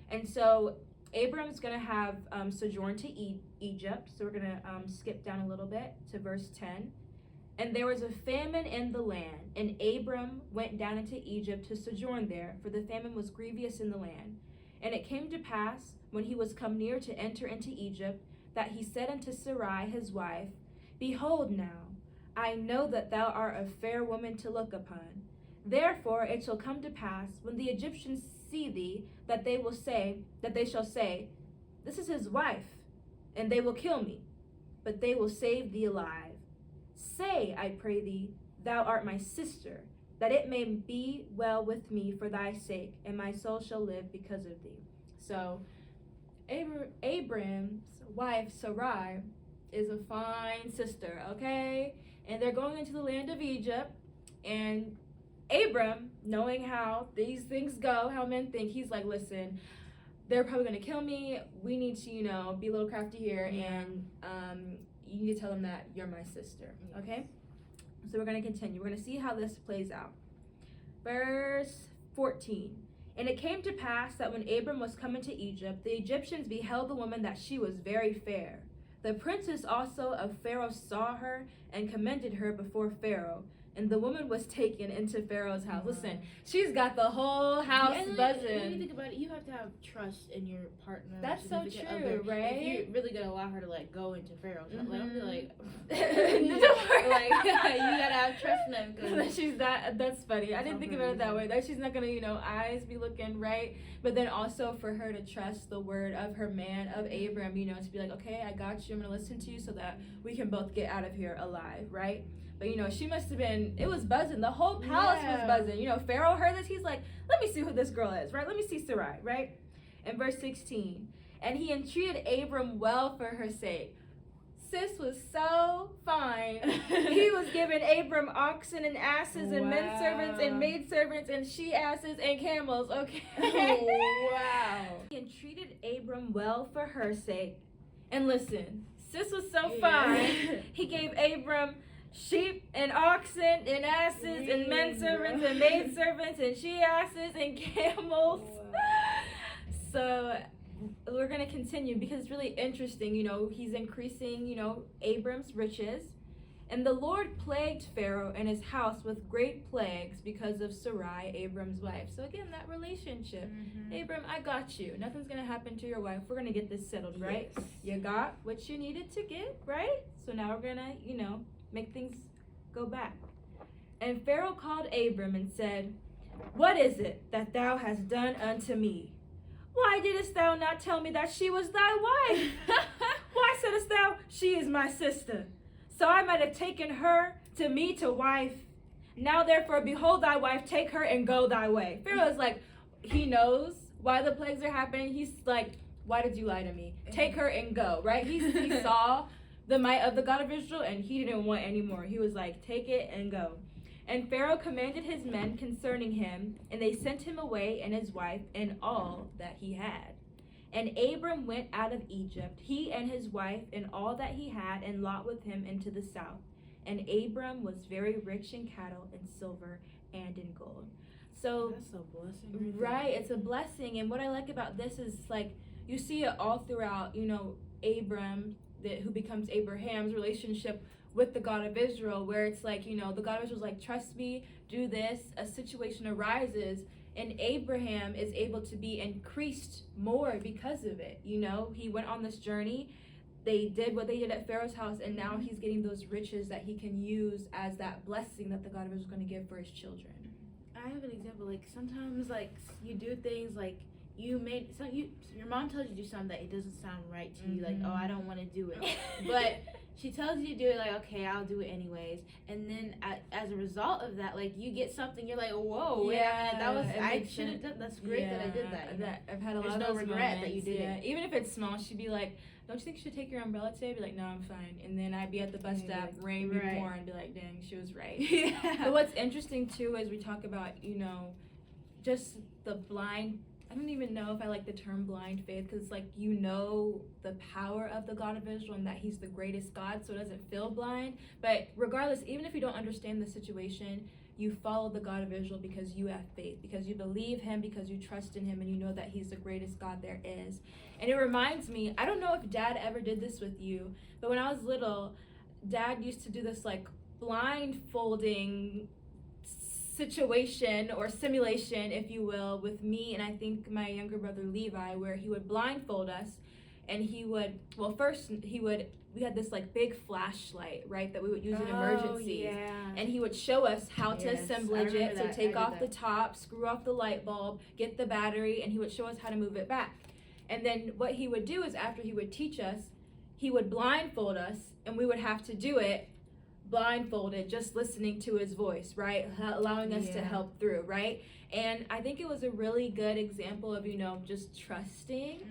And so Abram's going to have sojourn to Egypt. So we're going to skip down a little bit to verse 10. And there was a famine in the land, and Abram went down into Egypt to sojourn there, for the famine was grievous in the land. And it came to pass, when he was come near to enter into Egypt, that he said unto Sarai his wife, Behold now, I know that thou art a fair woman to look upon. Therefore it shall come to pass, when the Egyptians see thee, that they shall say, This is his wife, and they will kill me, but they will save thee alive. Say, I pray thee, thou art my sister, that it may be well with me for thy sake, and my soul shall live because of thee. So, Abram's wife, Sarai, is a fine sister, okay? And they're going into the land of Egypt, and Abram, knowing how these things go, how men think, he's like, listen, they're probably going to kill me. We need to, be a little crafty here, and you need to tell them that you're my sister, okay? So we're going to continue. We're going to see how this plays out. Verse 14. And it came to pass that when Abram was come into Egypt, the Egyptians beheld the woman that she was very fair. The princes also of Pharaoh saw her and commended her before Pharaoh. And the woman was taken into Pharaoh's house. Listen, she's got the whole house buzzing. When you think about it, you have to have trust in your partner. That's so true, right? If you're really gonna allow her to go into Pharaoh's house, I'll be like, you gotta have trust in them. That's funny. I didn't think about it that way. That she's not gonna, eyes be looking right, but then also for her to trust the word of her man, of Abram, to be like, okay, I got you. I'm gonna listen to you so that we can both get out of here alive, right? But, she must have been, it was buzzing. The whole palace was buzzing. Pharaoh heard this. He's like, let me see who this girl is, right? Let me see Sarai, right? And verse 16. And he entreated Abram well for her sake. Sis was so fine. He was giving Abram oxen and asses and men servants and maid servants and she asses and camels, okay? Wow. He entreated Abram well for her sake. And listen, sis was so fine. He gave Abram sheep and oxen and asses and men servants and maid servants and she asses and camels. So we're going to continue because it's really interesting. He's increasing, Abram's riches. And the Lord plagued Pharaoh and his house with great plagues because of Sarai, Abram's wife. So again, that relationship. Abram, I got you. Nothing's going to happen to your wife. We're going to get this settled, right? Yes. You got what you needed to get, right? So now we're going to, make things go back. And Pharaoh called Abram and said, What is it that thou hast done unto me? Why didst thou not tell me that she was thy wife? Why saidst thou, She is my sister? So I might have taken her to me to wife. Now therefore, behold thy wife, take her and go thy way. Pharaoh is like, he knows why the plagues are happening. He's like, why did you lie to me? Take her and go, right? He saw the might of the God of Israel, and he didn't want any more. He was like, take it and go. And Pharaoh commanded his men concerning him, and they sent him away and his wife and all that he had. And Abram went out of Egypt, he and his wife and all that he had, and Lot with him into the south. And Abram was very rich in cattle and silver and in gold. So that's a blessing. Right, it's a blessing. And what I like about this is you see it all throughout, Abram, who becomes Abraham's relationship with the God of Israel, where it's the God of Israel's like, trust me, do this. A situation arises, and Abraham is able to be increased more because of it. He went on this journey. They did what they did at Pharaoh's house, and now he's getting those riches that he can use as that blessing that the God of Israel is going to give for his children. I have an example. Sometimes, you do things your mom tells you to do something that it doesn't sound right to you, like, oh, I don't want to do it, but she tells you to do it, like, okay, I'll do it anyways, and then as a result of that, like, you get something, you're like, whoa, yeah, that was, I should have done, that's great that I did that, that I've had a lot There's of no those regret moments, that you did it. Even if it's small, she'd be like, don't you think you should take your umbrella today? I'd be like, no, I'm fine. And then I'd be at the bus stop, rain be pouring, and be like, dang, she was right. But what's interesting too is we talk about, just the blind, I don't even know if I like the term blind faith, because like, the power of the God of Israel and that he's the greatest God, so it doesn't feel blind. But regardless, even if you don't understand the situation, you follow the God of Israel because you have faith, because you believe him, because you trust in him, and you know that he's the greatest God there is. And it reminds me, I don't know if Dad ever did this with you, but when I was little, Dad used to do this like blindfolding situation or simulation, if you will, with me and I think my younger brother Levi, where he would blindfold us, and we had this like big flashlight, right, that we would use in emergencies. And he would show us how to assemblage it. So take off the top, screw off the light bulb, get the battery, and he would show us how to move it back. And then what he would do is, after he would teach us, he would blindfold us, and we would have to do it blindfolded, just listening to his voice, right, allowing us to help through, right. And I think it was a really good example of, just trusting,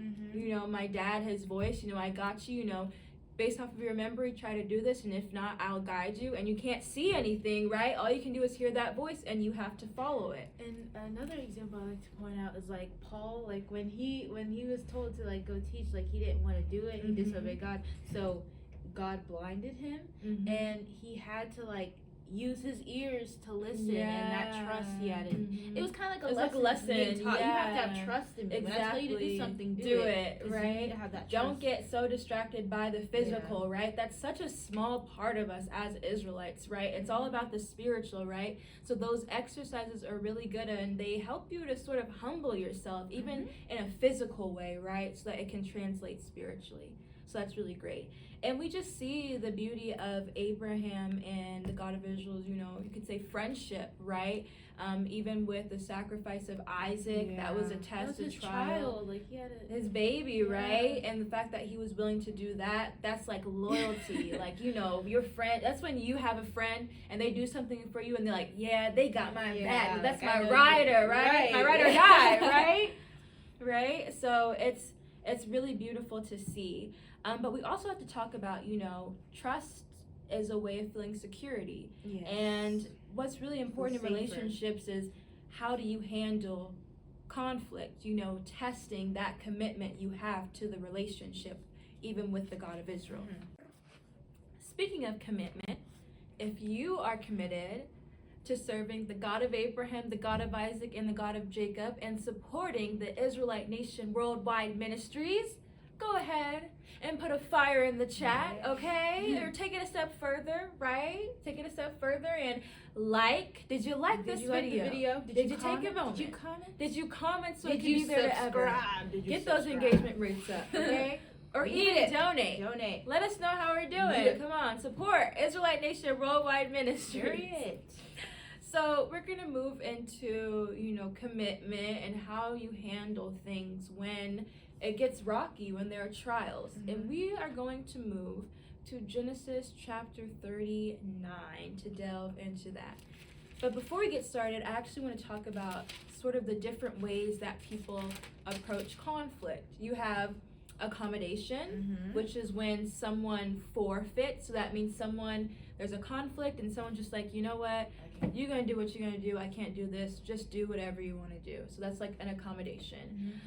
my dad, his voice, I got you, based off of your memory, try to do this, and if not, I'll guide you. And you can't see anything, right? All you can do is hear that voice, and you have to follow it. And another example I like to point out is like Paul, like when he was told to like go teach, like he didn't want to do it, he disobeyed God, so God blinded him, and he had to like use his ears to listen, and that trust he had in. It was kind of like a lesson. Being taught. You have to have trust in me. Exactly. When I tell you to do something, do it, right? You need to have that trust. Don't get so distracted by the physical, right? That's such a small part of us as Israelites, right? It's all about the spiritual, right? So those exercises are really good, and they help you to sort of humble yourself, even in a physical way, right? So that it can translate spiritually. So that's really great. And we just see the beauty of Abraham and the God of Israel's, you could say friendship, right? Even with the sacrifice of Isaac, that was a test, a trial. Like he had his baby, right? And the fact that he was willing to do that, that's like loyalty. Like, your friend, that's when you have a friend and they do something for you and they're like, yeah, they got my back. That's my rider, right? My ride or die, right? Right? So it's really beautiful to see. But we also have to talk about, trust is a way of feeling security. Yes. And what's really important in relationships is, how do you handle conflict, testing that commitment you have to the relationship, even with the God of Israel. Speaking of commitment, if you are committed to serving the God of Abraham, the God of Isaac, and the God of Jacob, and supporting the Israelite Nation Worldwide Ministries, go ahead and put a fire in the chat, okay? Or take it a step further, right? Take it a step further and did you like this video? Did you take a moment? Did you comment? Did you comment so Did it can you be there subscribe? to ever? Get those engagement rates up, okay? Or even donate. Let us know how we're doing. Come on, support Israelite Nation Worldwide Ministries. Period. So we're gonna move into, commitment and how you handle things when it gets rocky, when there are trials. And we are going to move to Genesis chapter 39 to delve into that. But before we get started, I actually want to talk about sort of the different ways that people approach conflict. You have accommodation, which is when someone forfeits. So that means there's a conflict and someone's just like, you know what, you're going to do what you're going to do. I can't do this. Just do whatever you want to do. So that's like an accommodation.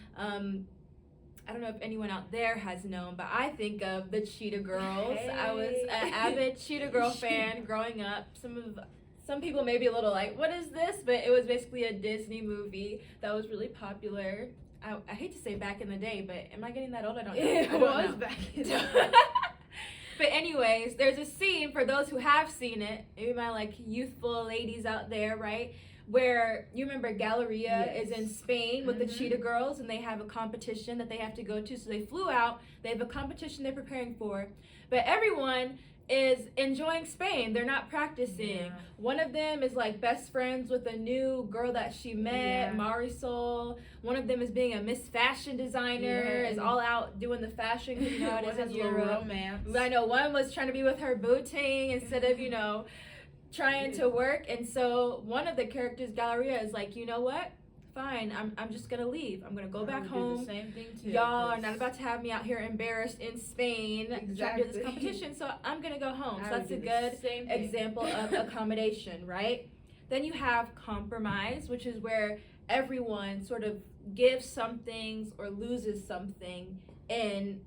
I don't know if anyone out there has known, but I think of the Cheetah Girls. Hey. I was an avid Cheetah Girl fan growing up. Some people may be a little like, what is this? But it was basically a Disney movie that was really popular. I hate to say back in the day, but am I getting that old? I don't know. It was back in the day. But anyways, there's a scene, for those who have seen it, maybe my youthful ladies out there, right? Where you remember Galleria is in Spain with the Cheetah Girls, and they have a competition that they have to go to. So they flew out. They have a competition they're preparing for. But everyone is enjoying Spain. They're not practicing. Yeah. One of them is like best friends with a new girl that she met, Marisol. One of them is being a Miss Fashion designer, is all out doing the fashion because you know it is in Europe. Romance. I know one was trying to be with her booting instead of, you know, trying to work. And so one of the characters, Galleria, is like, you know what? Fine, I'm just gonna leave. I'm gonna go back home. Do the same thing too. Y'all are not about to have me out here embarrassed in Spain trying to do this competition, so I'm gonna go home. So that's a good example of accommodation, right? Then you have compromise, which is where everyone sort of gives some things or loses something in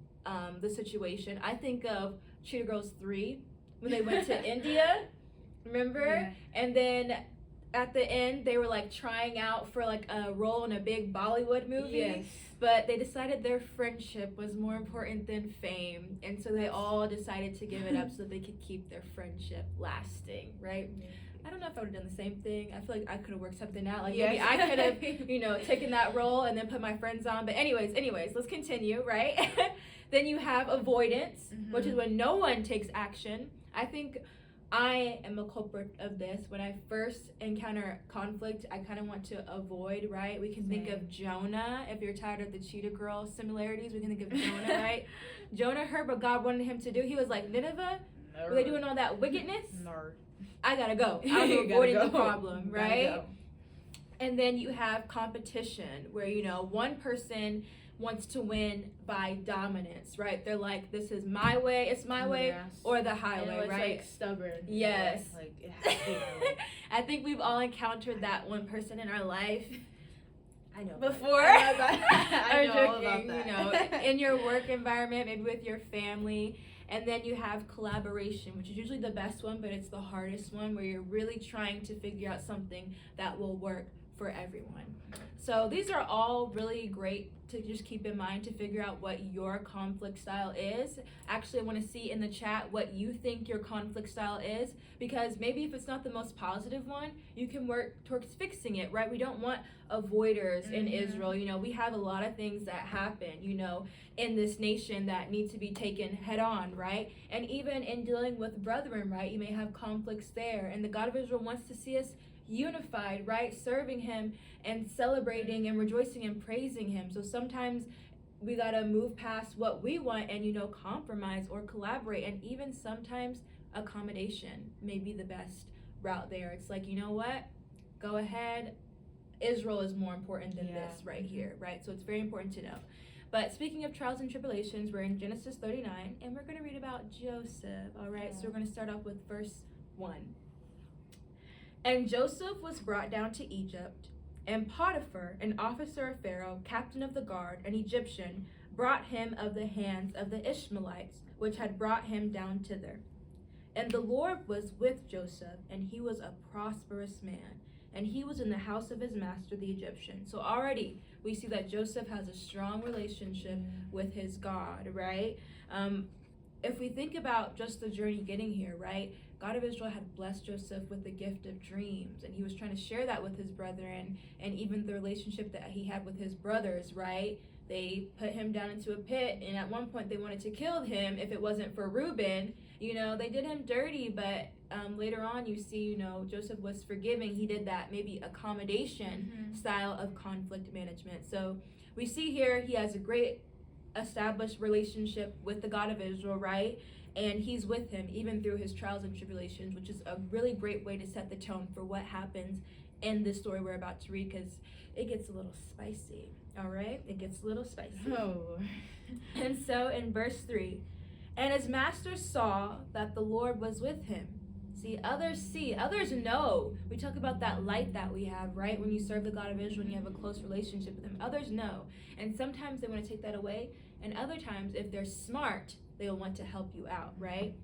the situation. I think of Cheetah Girls 3 when they went to India, remember? Yeah. And then at the end, they were like trying out for like a role in a big Bollywood movie. Yes. But they decided their friendship was more important than fame. And so they all decided to give it up so they could keep their friendship lasting, right? Yeah. I don't know if I would have done the same thing. I feel like I could have worked something out. Like maybe I could have, you know, taken that role and then put my friends on. But anyways, let's continue, right? Then you have avoidance, which is when no one takes action. I think I am a culprit of this. When I first encounter conflict, I kind of want to avoid, right? We can think of Jonah. If you're tired of the Cheetah Girl similarities, we can think of Jonah, right? Jonah heard what God wanted him to do. He was like, Nineveh, were they doing all that wickedness? No. I gotta go. I'm avoiding the problem, right? And then you have competition, where, you know, one person wants to win by dominance, right? They're like, this is my way, it's my way, or the highway, and right? Like stubborn. Yes. Like it has to be my way. I think we've all encountered that one person in our life. I know. Before. I know all about joking, that. you know, in your work environment, maybe with your family. And then you have collaboration, which is usually the best one, but it's the hardest one, where you're really trying to figure out something that will work for everyone. So these are all really great to just keep in mind to figure out what your conflict style is. Actually, I want to see in the chat what you think your conflict style is, because maybe if it's not the most positive one, you can work towards fixing it, right? We don't want avoiders in Israel. You know, we have a lot of things that happen, you know, in this nation that need to be taken head on, right? And even in dealing with brethren, right, you may have conflicts there. And the God of Israel wants to see us unified, right? Serving him and celebrating and rejoicing and praising him. So sometimes we gotta move past what we want and, you know, compromise or collaborate. And even sometimes accommodation may be the best route there. It's like, you know what? Go ahead. Israel is more important than this right here, right? So it's very important to know. But speaking of trials and tribulations, we're in Genesis 39, and we're going to read about Joseph, all right? So we're going to start off with verse 1. And Joseph was brought down to Egypt, and Potiphar, an officer of Pharaoh, captain of the guard, an Egyptian, brought him of the hands of the Ishmaelites, which had brought him down thither. And the Lord was with Joseph, and he was a prosperous man, and he was in the house of his master, the Egyptian. So already we see that Joseph has a strong relationship with his God, right? If we think about just the journey getting here, right? God of Israel had blessed Joseph with the gift of dreams, and he was trying to share that with his brethren, and even the relationship that he had with his brothers, right? They put him down into a pit, and at one point they wanted to kill him if it wasn't for Reuben. You know, they did him dirty, but later on you see, you know, Joseph was forgiving. He did that maybe accommodation style of conflict management. So we see here he has a great established relationship with the God of Israel, right? And he's with him even through his trials and tribulations, which is a really great way to set the tone for what happens in this story we're about to read, because it gets a little spicy, all right? It gets a little spicy. Oh. And so in verse 3, and his master saw that the Lord was with him. Others know. We talk about that light that we have, right? When you serve the God of Israel and you have a close relationship with him, others know. And sometimes they want to take that away, and other times, if they're smart, they'll want to help you out, right?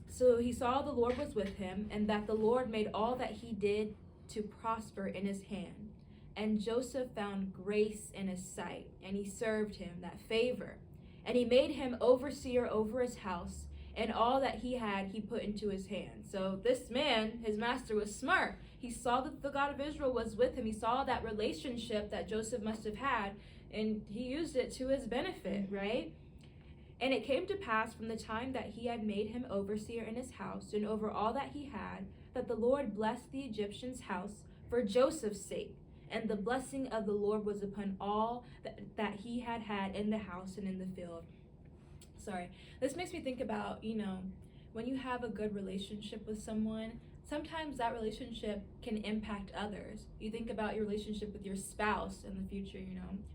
So he saw the Lord was with him, and that the Lord made all that he did to prosper in his hand. And Joseph found grace in his sight, and he served him, that favor. And he made him overseer over his house, and all that he had he put into his hand. So this man, his master, was smart. He saw that the God of Israel was with him. He saw that relationship that Joseph must have had, and he used it to his benefit, right? And it came to pass from the time that he had made him overseer in his house and over all that he had, that the Lord blessed the Egyptian's house for Joseph's sake. And the blessing of the Lord was upon all that he had in the house and in the field. Sorry. This makes me think about, when you have a good relationship with someone, sometimes that relationship can impact others. You think about your relationship with your spouse in the future,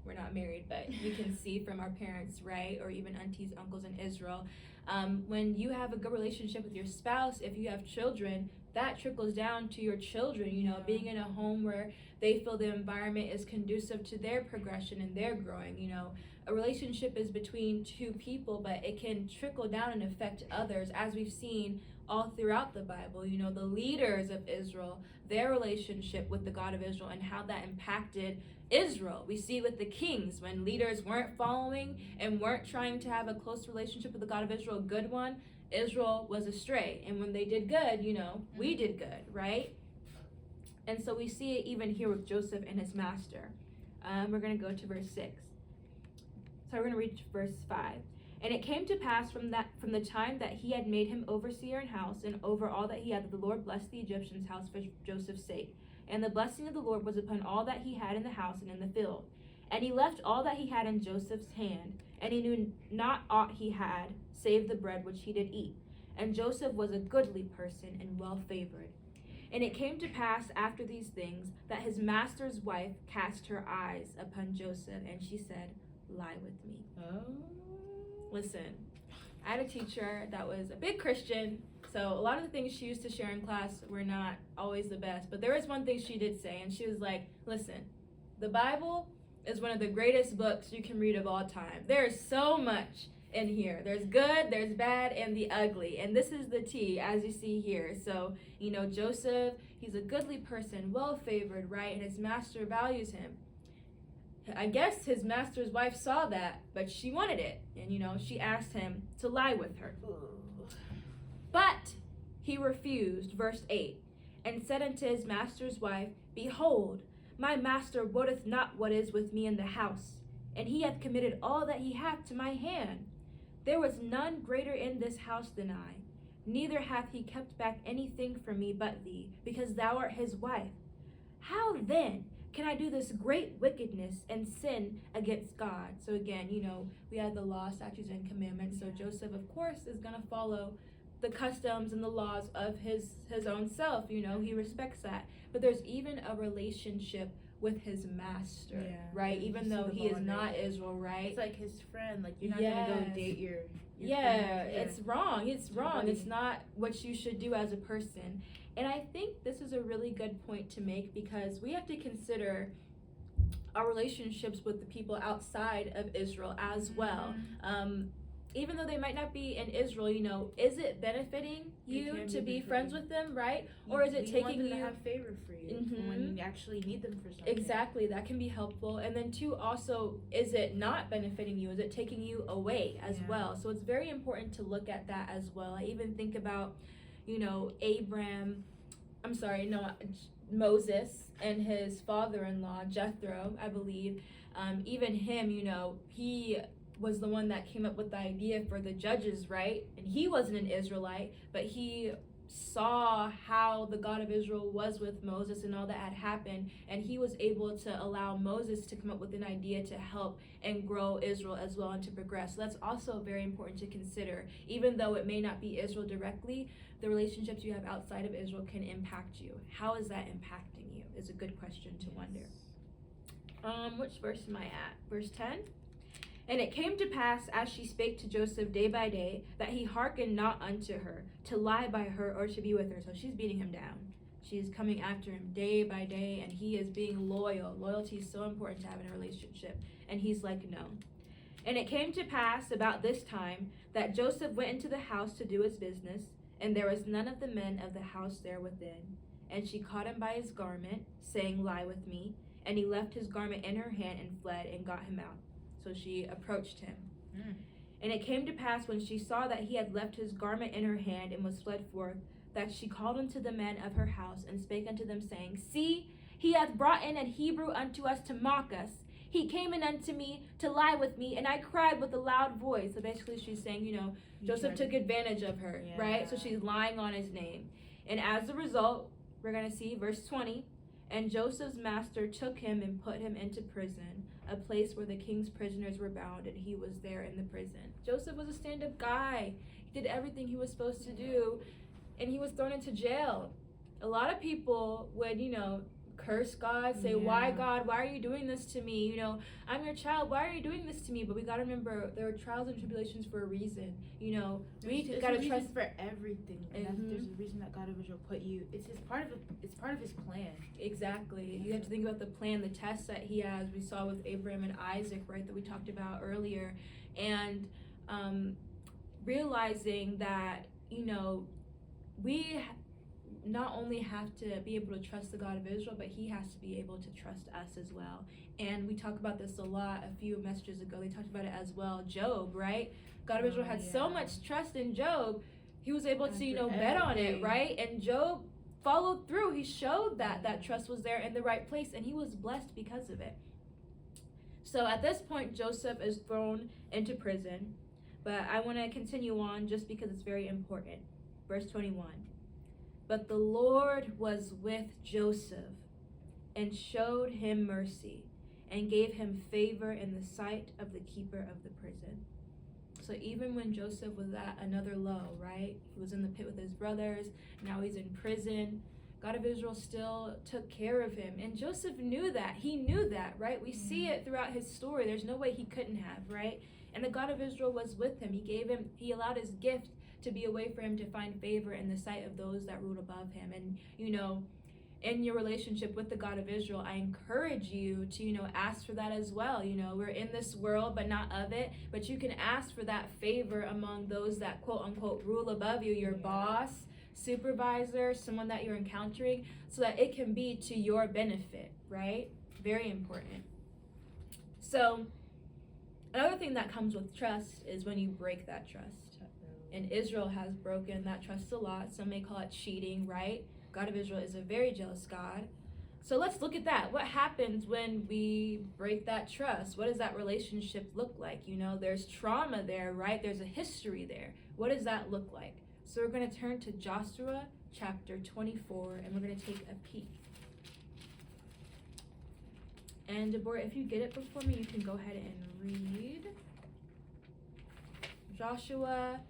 we're not married, but you can see from our parents, right? Or even aunties, uncles in Israel. When you have a good relationship with your spouse, if you have children, that trickles down to your children, being in a home where they feel the environment is conducive to their progression and their growing, A relationship is between two people, but it can trickle down and affect others, as we've seen all throughout the Bible. The leaders of Israel, their relationship with the God of Israel and how that impacted Israel. We see with the kings, when leaders weren't following and weren't trying to have a close relationship with the God of Israel, a good one, Israel was astray. And when they did good, we did good, right? And so we see it even here with Joseph and his master. We're going to go to verse 6. So we're going to read verse 5. And it came to pass from the time that he had made him overseer in house and over all that he had, that the Lord blessed the Egyptian's house for Joseph's sake. And the blessing of the Lord was upon all that he had in the house and in the field. And he left all that he had in Joseph's hand, and he knew not aught he had, save the bread which he did eat. And Joseph was a goodly person and well favored. And it came to pass after these things that his master's wife cast her eyes upon Joseph, and she said, Lie with me. Oh. Listen, I had a teacher that was a big Christian, so a lot of the things she used to share in class were not always the best. But there was one thing she did say, and she was like, listen, the Bible is one of the greatest books you can read of all time. There is so much in here. There's good, there's bad, and the ugly. And this is the tea, as you see here. So, Joseph, he's a goodly person, well favored, right? And his master values him. I guess his master's wife saw that, but she wanted it. And, she asked him to lie with her. But he refused, verse 8, and said unto his master's wife, Behold, my master wotteth not what is with me in the house, and he hath committed all that he hath to my hand. There was none greater in this house than I, neither hath he kept back anything from me but thee, because thou art his wife. How then can I do this great wickedness and sin against God? So again, we have the law, statutes, and commandments. So Joseph, of course, is going to follow the customs and the laws of his own self. He respects that. But there's even a relationship with his master, right? Even though he is not Israel, right? It's like his friend. Like, you're not going to go date your friend. It's wrong. It's wrong. It's not what you should do as a person. And I think this is a really good point to make, because we have to consider our relationships with the people outside of Israel as well. Even though they might not be in Israel, is it benefiting you to be friends with them, right? Or is it taking you to have favor for you when you actually need them for something? Exactly, that can be helpful. And then two, also, is it not benefiting you? Is it taking you away as well? So it's very important to look at that as well. I even think about, Moses and his father-in-law, Jethro, I believe. Even him, he was the one that came up with the idea for the judges, right? And he wasn't an Israelite, but he saw how the God of Israel was with Moses and all that had happened, and he was able to allow Moses to come up with an idea to help and grow Israel as well and to progress. So that's also very important to consider. Even though it may not be Israel directly, the relationships you have outside of Israel can impact you. How is that impacting you is a good question to wonder. Which verse am I at? Verse 10? And it came to pass, as she spake to Joseph day by day, that he hearkened not unto her, to lie by her or to be with her. So she's beating him down. She's coming after him day by day, and he is being loyal. Loyalty is so important to have in a relationship. And he's like, no. And it came to pass about this time that Joseph went into the house to do his business, and there was none of the men of the house there within. And she caught him by his garment, saying, Lie with me. And he left his garment in her hand and fled and got him out. So she approached him. And it came to pass, when she saw that he had left his garment in her hand and was fled forth, that she called unto the men of her house and spake unto them, saying, See, he hath brought in an Hebrew unto us to mock us. He came in unto me to lie with me, and I cried with a loud voice. So basically she's saying, Joseph took advantage of her, right? So she's lying on his name. And as a result, we're going to see verse 20. And Joseph's master took him and put him into prison, a place where the king's prisoners were bound, and he was there in the prison. Joseph was a stand-up guy. He did everything he was supposed to do, and he was thrown into jail. A lot of people would, curse God, say, why God, why are you doing this to me? I'm your child, why are you doing this to me? But we got to remember, there are trials and tribulations for a reason. We got to trust for everything. And there's a reason that God will put you. It's part of his plan. Exactly. You have to think about the plan, the test that he has. We saw with Abraham and Isaac, right, that we talked about earlier. And realizing that, we not only have to be able to trust the God of Israel, but he has to be able to trust us as well. And we talk about this a lot. A few messages ago, they talked about it as well. Job, right? God of Israel had so much trust in Job, he was able to, bet on it, right? And Job followed through. He showed that trust was there in the right place, and he was blessed because of it. So at this point, Joseph is thrown into prison. But I want to continue on just because it's very important. Verse 21. But the Lord was with Joseph and showed him mercy and gave him favor in the sight of the keeper of the prison. So even when Joseph was at another low, right? He was in the pit with his brothers. Now he's in prison. God of Israel still took care of him. And Joseph knew that. He knew that, right? We see it throughout his story. There's no way he couldn't have, right? And the God of Israel was with him. He allowed his gift to be a way for him to find favor in the sight of those that ruled above him. And, in your relationship with the God of Israel, I encourage you to, ask for that as well. We're in this world, but not of it. But you can ask for that favor among those that, quote unquote, rule above you, your boss, supervisor, someone that you're encountering, so that it can be to your benefit, right? Very important. So, another thing that comes with trust is when you break that trust. And Israel has broken that trust a lot. Some may call it cheating, right? God of Israel is a very jealous God. So let's look at that. What happens when we break that trust? What does that relationship look like? There's trauma there, right? There's a history there. What does that look like? So we're going to turn to Joshua chapter 24, and we're going to take a peek. And Deborah, if you get it before me, you can go ahead and read. Joshua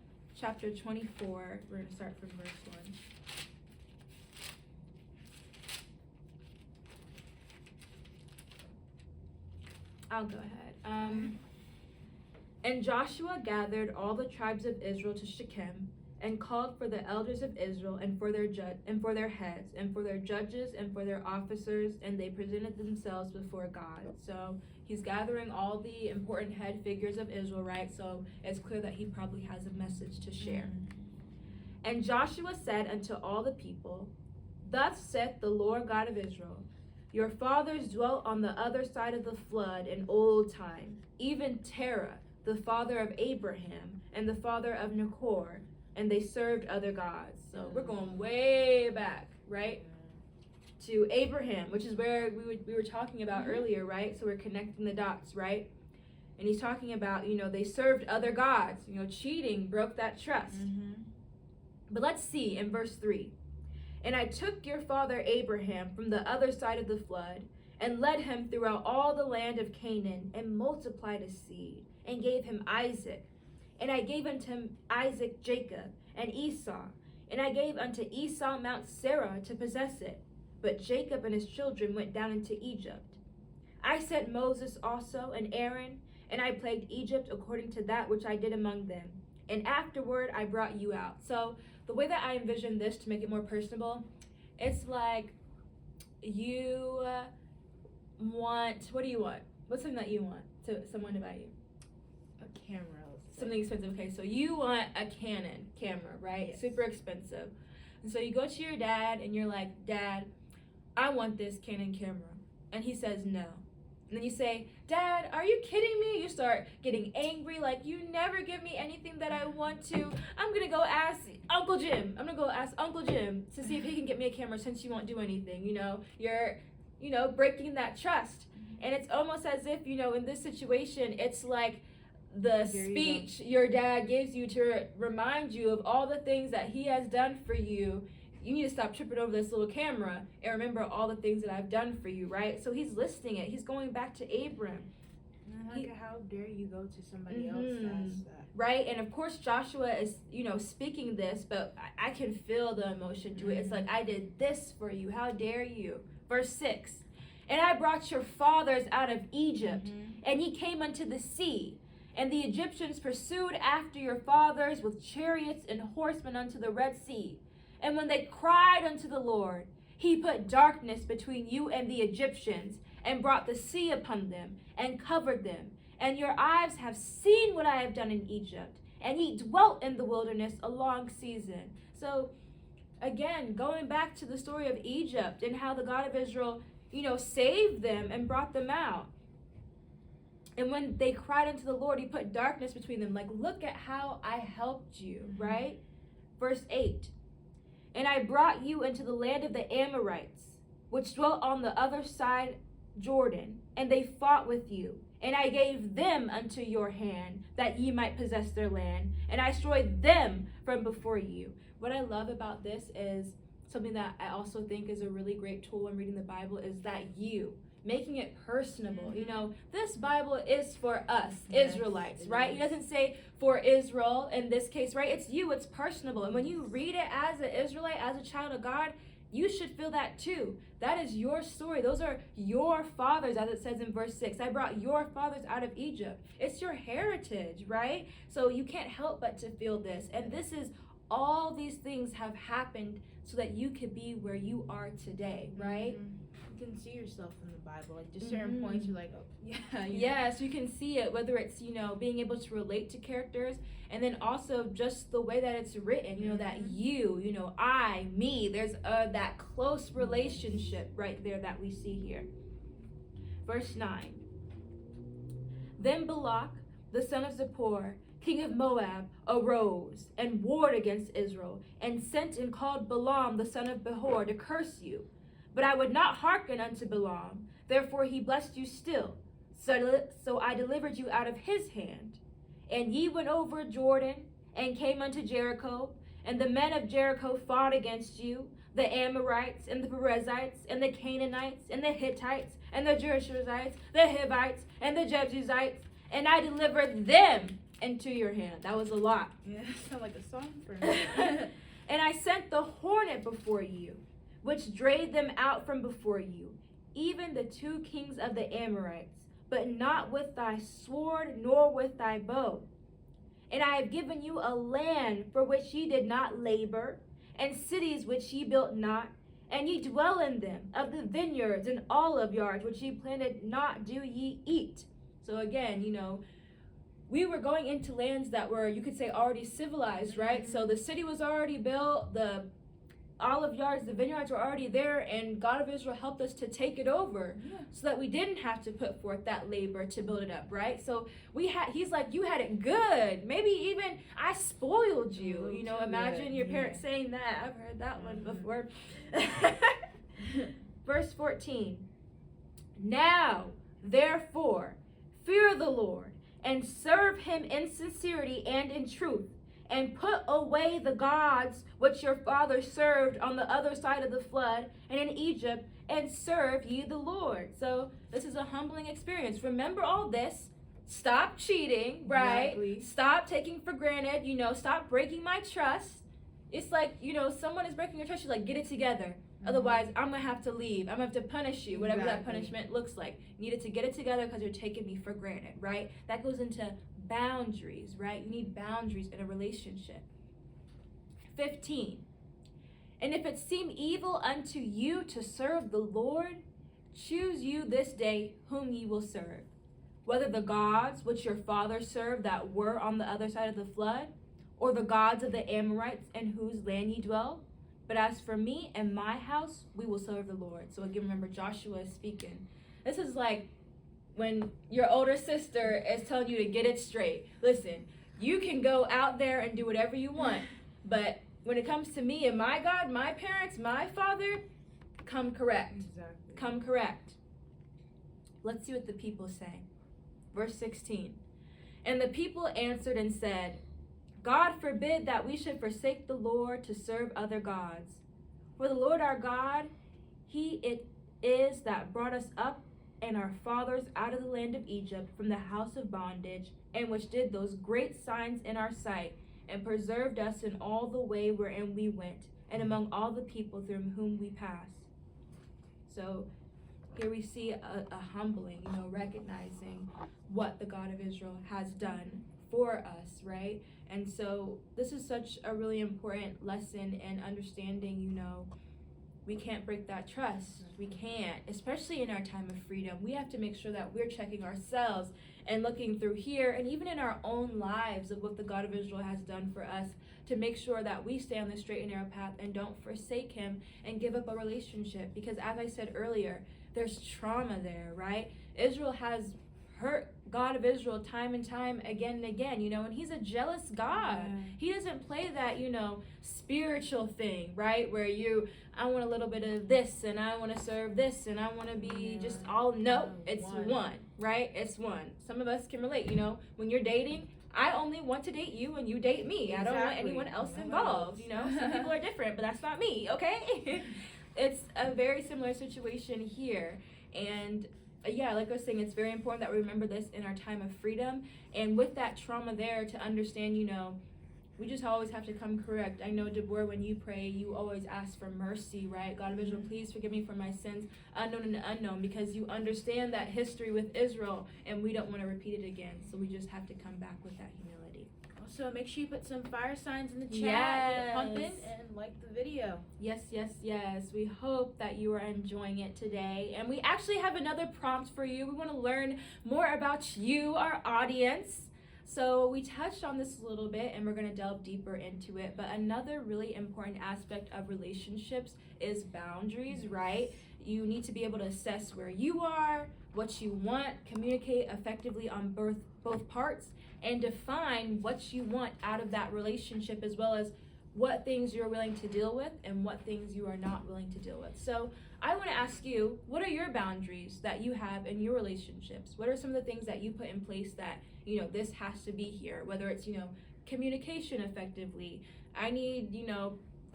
chapter 24, we're going to start from verse 1. I'll go ahead. And Joshua gathered all the tribes of Israel to Shechem and called for the elders of Israel and for their heads and for their judges and for their officers, and they presented themselves before God. So he's gathering all the important head figures of Israel, right? So it's clear that he probably has a message to share. And Joshua said unto all the people, Thus saith the Lord God of Israel, Your fathers dwelt on the other side of the flood in old time, even Terah, the father of Abraham, and the father of Nahor, and they served other gods. So we're going way back, right? To Abraham, which is where we were talking about earlier, right? So we're connecting the dots, right? And he's talking about, they served other gods. Cheating broke that trust. But let's see in verse 3. And I took your father Abraham from the other side of the flood, and led him throughout all the land of Canaan, and multiplied his seed, and gave him Isaac. And I gave unto Isaac Jacob and Esau. And I gave unto Esau Mount Seir to possess it. But Jacob and his children went down into Egypt. I sent Moses also and Aaron, and I plagued Egypt according to that which I did among them. And afterward I brought you out. So the way that I envision this to make it more personable, it's like you want, what do you want? What's something that you want to someone to buy you? A camera. Something expensive. Okay, so you want a Canon camera, right? Yes. Super expensive. And so you go to your dad and you're like, Dad, I want this Canon camera. And he says no. And then you say, Dad, are you kidding me? You start getting angry, like, you never give me anything that I want to. I'm going to go ask Uncle Jim. To see if he can get me a camera since you won't do anything. You're, breaking that trust. And it's almost as if, in this situation, it's like the There you speech your dad gives you to remind you of all the things that he has done for you. You need to stop tripping over this little camera and remember all the things that I've done for you, right? So he's listing it. He's going back to Abram. How dare you go to somebody else as that? Right? And of course Joshua is, speaking this, but I can feel the emotion to it. It's like, I did this for you. How dare you? Verse 6. And I brought your fathers out of Egypt, and ye came unto the sea. And the Egyptians pursued after your fathers with chariots and horsemen unto the Red Sea. And when they cried unto the Lord, he put darkness between you and the Egyptians, and brought the sea upon them, and covered them. And your eyes have seen what I have done in Egypt. And ye dwelt in the wilderness a long season. So, again, going back to the story of Egypt and how the God of Israel, saved them and brought them out. And when they cried unto the Lord, he put darkness between them. Like, look at how I helped you, right? Verse 8. And I brought you into the land of the Amorites, which dwelt on the other side Jordan, and they fought with you. And I gave them unto your hand, that ye might possess their land, and I destroyed them from before you. What I love about this is something that I also think is a really great tool when reading the Bible is that making it personable. This Bible is for us, Israelites, right? He doesn't say for Israel in this case, right? It's you, it's personable. And when you read it as an Israelite, as a child of God, you should feel that too. That is your story. Those are your fathers, as it says in verse 6. I brought your fathers out of Egypt. It's your heritage, right? So you can't help but to feel this. And this is all these things have happened so that you could be where you are today, right? You can see yourself in the Bible. Like, just certain points, you're like, oh, yeah. Yes, you can see it, whether it's, being able to relate to characters, and then also just the way that it's written, that you, I, me, there's that close relationship right there that we see here. Verse 9. Then Balak, the son of Zippor, king of Moab, arose and warred against Israel, and sent and called Balaam, the son of Beor, to curse you. But I would not hearken unto Balaam, therefore he blessed you still. So I delivered you out of his hand. And ye went over Jordan, and came unto Jericho, and the men of Jericho fought against you, the Amorites, and the Perizzites, and the Canaanites, and the Hittites, and the Jerusalemites, the Hivites, and the Jebusites, and I delivered them into your hand. That was a lot. Yeah, that sounds like a song for me. And I sent the hornet before you, which drave them out from before you, even the 2 kings of the Amorites, but not with thy sword, nor with thy bow. And I have given you a land for which ye did not labor, and cities which ye built not, and ye dwell in them. Of the vineyards and olive yards which ye planted not do ye eat. So again, we were going into lands that were, you could say, already civilized, right? So the city was already built, the olive yards, the vineyards were already there, and God of Israel helped us to take it over so that we didn't have to put forth that labor to build it up, right? So he's like, you had it good. Maybe even I spoiled you. Imagine your parents saying that. I've heard that one before. Verse 14. Now, therefore, fear the Lord, and serve him in sincerity and in truth, and put away the gods which your fathers served on the other side of the flood and in Egypt, and serve ye the Lord. So this is a humbling experience. Remember all this. Stop cheating, right? Exactly. Stop taking for granted, stop breaking my trust. It's like, someone is breaking your trust, you're like, get it together. Otherwise, I'm going to have to leave. I'm going to have to punish you, whatever that punishment looks like. You needed to get it together because you're taking me for granted, right? That goes into boundaries, right? You need boundaries in a relationship. 15. And if it seem evil unto you to serve the Lord, choose you this day whom ye will serve, whether the gods which your fathers served that were on the other side of the flood, or the gods of the Amorites in whose land ye dwell. But as for me and my house, we will serve the Lord. So again, remember, Joshua is speaking. This is like when your older sister is telling you to get it straight. Listen, you can go out there and do whatever you want, but when it comes to me and my God, my parents, my father, come correct. Exactly. Come correct. Let's see what the people say. Verse 16. And the people answered and said, God forbid that we should forsake the Lord to serve other gods. For the Lord our God, he it is that brought us up and our fathers out of the land of Egypt from the house of bondage, and which did those great signs in our sight, and preserved us in all the way wherein we went, and among all the people through whom we passed. So here we see a humbling, recognizing what the God of Israel has done for us, right? And so this is such a really important lesson in understanding, we can't break that trust. We can't, especially in our time of freedom. We have to make sure that we're checking ourselves and looking through here and even in our own lives of what the God of Israel has done for us to make sure that we stay on the straight and narrow path and don't forsake him and give up a relationship. Because as I said earlier, there's trauma there, right? Israel has hurt God of Israel time and time again and again, and he's a jealous God. Yeah. He doesn't play that, spiritual thing, right? Where I want a little bit of this and I want to serve this and I want to be just all, no, it's one, right? It's one. Some of us can relate, when you're dating, I only want to date you and you date me. Exactly. I don't want anyone else involved, Some people are different, but that's not me, okay? It's a very similar situation here. And like I was saying, it's very important that we remember this in our time of freedom. And with that trauma there, to understand, we just always have to come correct. I know, Deborah, when you pray, you always ask for mercy, right? God of Israel, please forgive me for my sins, unknown and unknown, because you understand that history with Israel, and we don't want to repeat it again. So we just have to come back with that humility. Also, make sure you put some fire signs in the chat, Yes. pump in, and like the video. Yes, yes, yes. We hope that you are enjoying it today. And we actually have another prompt for you. We want to learn more about you, our audience. So we touched on this a little bit, and we're going to delve deeper into it. But another really important aspect of relationships is boundaries, right? You need to be able to assess where you are, what you want, communicate effectively on both parts, and define what you want out of that relationship, as well as what things you're willing to deal with and what things you are not willing to deal with. So I want to ask you, what are your boundaries that you have in your relationships? What are some of the things that you put in place that, this has to be here? Whether it's, communication effectively. I need,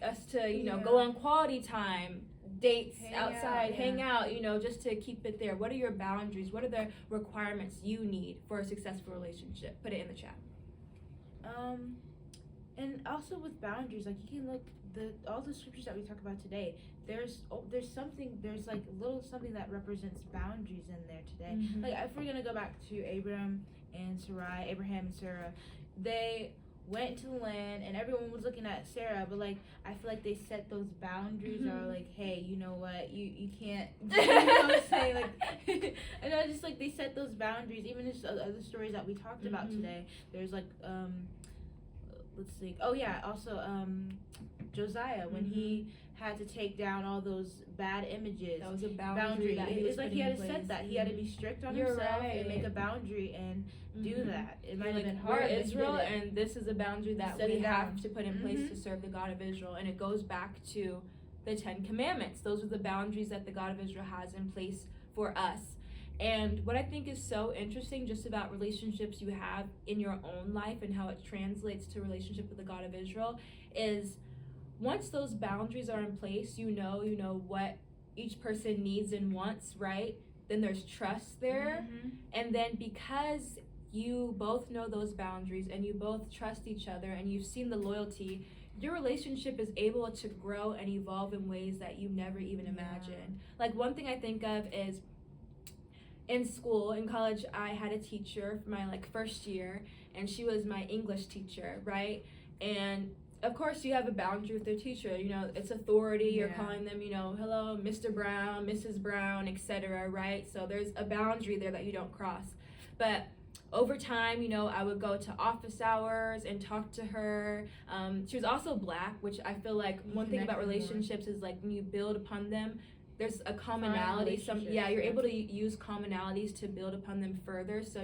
us to, go on quality time, dates, hang out, just to keep it there. What are your boundaries? What are the requirements you need for a successful relationship? Put it in the chat. And also with boundaries, like you can look all the scriptures that we talk about today. There's like a little something that represents boundaries in there today. Mm-hmm. Like if we're gonna go back to Abraham and Sarah, they went into the land and everyone was looking at Sarah, but like I feel like they set those boundaries are like, hey, you know what, you can't, you know what I'm saying, like, and I just like they set those boundaries. Even in other stories that we talked about today, there's like let's see, also Josiah, when he had to take down all those bad images. That was a boundary. It's like he had to set that. He had to be strict on himself and make a boundary and do that. It might have been hard. We're Israel, and this is a boundary that we have to put in place to serve the God of Israel. And it goes back to the 10 Commandments. Those are the boundaries that the God of Israel has in place for us. And what I think is so interesting just about relationships you have in your own life and how it translates to a relationship with the God of Israel is once those boundaries are in place, you know what each person needs and wants, right? Then there's trust there. And then because you both know those boundaries and you both trust each other and you've seen the loyalty, your relationship is able to grow and evolve in ways that you never even imagined. Like one thing I think of is in school, in college, I had a teacher for my first year, and she was my English teacher, right? And of course you have a boundary with your teacher, it's authority, you're calling them, hello, Mr. Brown, Mrs. Brown, etc., right? So there's a boundary there that you don't cross. But over time, I would go to office hours and talk to her. She was also Black, which I feel like one thing about relationships is like when you build upon them, there's a commonality. You're able to use commonalities to build upon them further. So,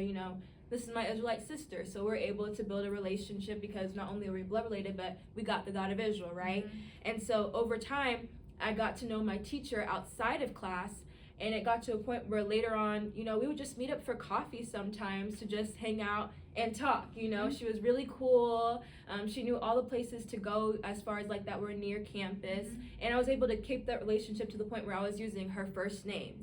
this is my Israelite sister, so we're able to build a relationship because not only are we blood related, but we got the God of Israel, right? And so over time, I got to know my teacher outside of class, And it got to a point where later on, we would just meet up for coffee sometimes to just hang out and talk. She was really cool. She knew all the places to go as far as like that were near campus. And I was able to keep that relationship to the point where I was using her first name,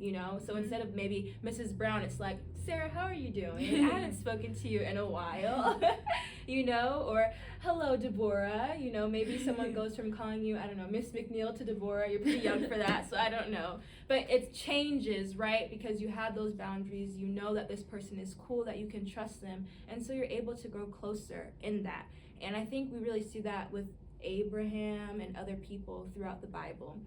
So instead of maybe Mrs. Brown, it's like, Sarah, how are you doing? I haven't spoken to you in a while, or hello, Deborah. Maybe someone goes from calling you, I don't know, Miss McNeil to Deborah. You're pretty young for that, so I don't know. But it changes, right? Because you have those boundaries. You know that this person is cool, that you can trust them. And so you're able to grow closer in that. And I think we really see that with Abraham and other people throughout the Bible.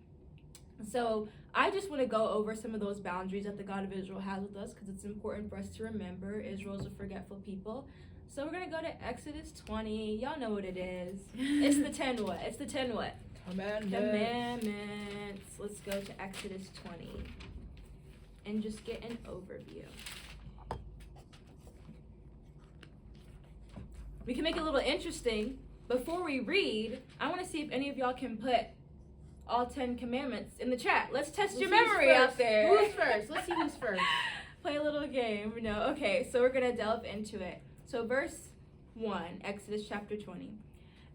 So I just want to go over some of those boundaries that the God of Israel has with us, because it's important for us to remember Israel is a forgetful people. So we're going to go to Exodus 20. Y'all know what it is. It's the 10 what? It's the 10 what? Commandments. Let's go to Exodus 20 and just get an overview. We can make it a little interesting. Before we read, I want to see if any of y'all can put all 10 commandments in the chat. Let's test your memory out there. Who's first? Let's see who's first. Play a little game. No, okay, so we're going to delve into it. So verse 1, Exodus chapter 20.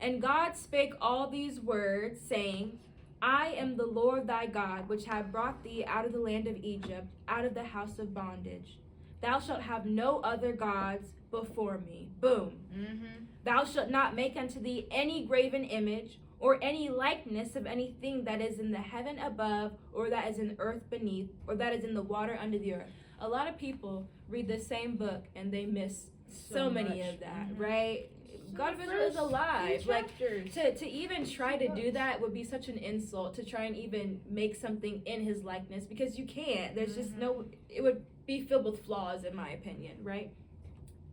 And God spake all these words, saying, I am the Lord thy God, which have brought thee out of the land of Egypt, out of the house of bondage. Thou shalt have no other gods before me. Boom. Thou shalt not make unto thee any graven image, or any likeness of anything that is in the heaven above, or that is in earth beneath, or that is in the water under the earth. A lot of people read the same book and they miss so many of that, right? God of Israel is alive. Like, to even try to do that would be such an insult, to try and even make something in his likeness, because you can't. There's just no, it would be filled with flaws, in my opinion, right?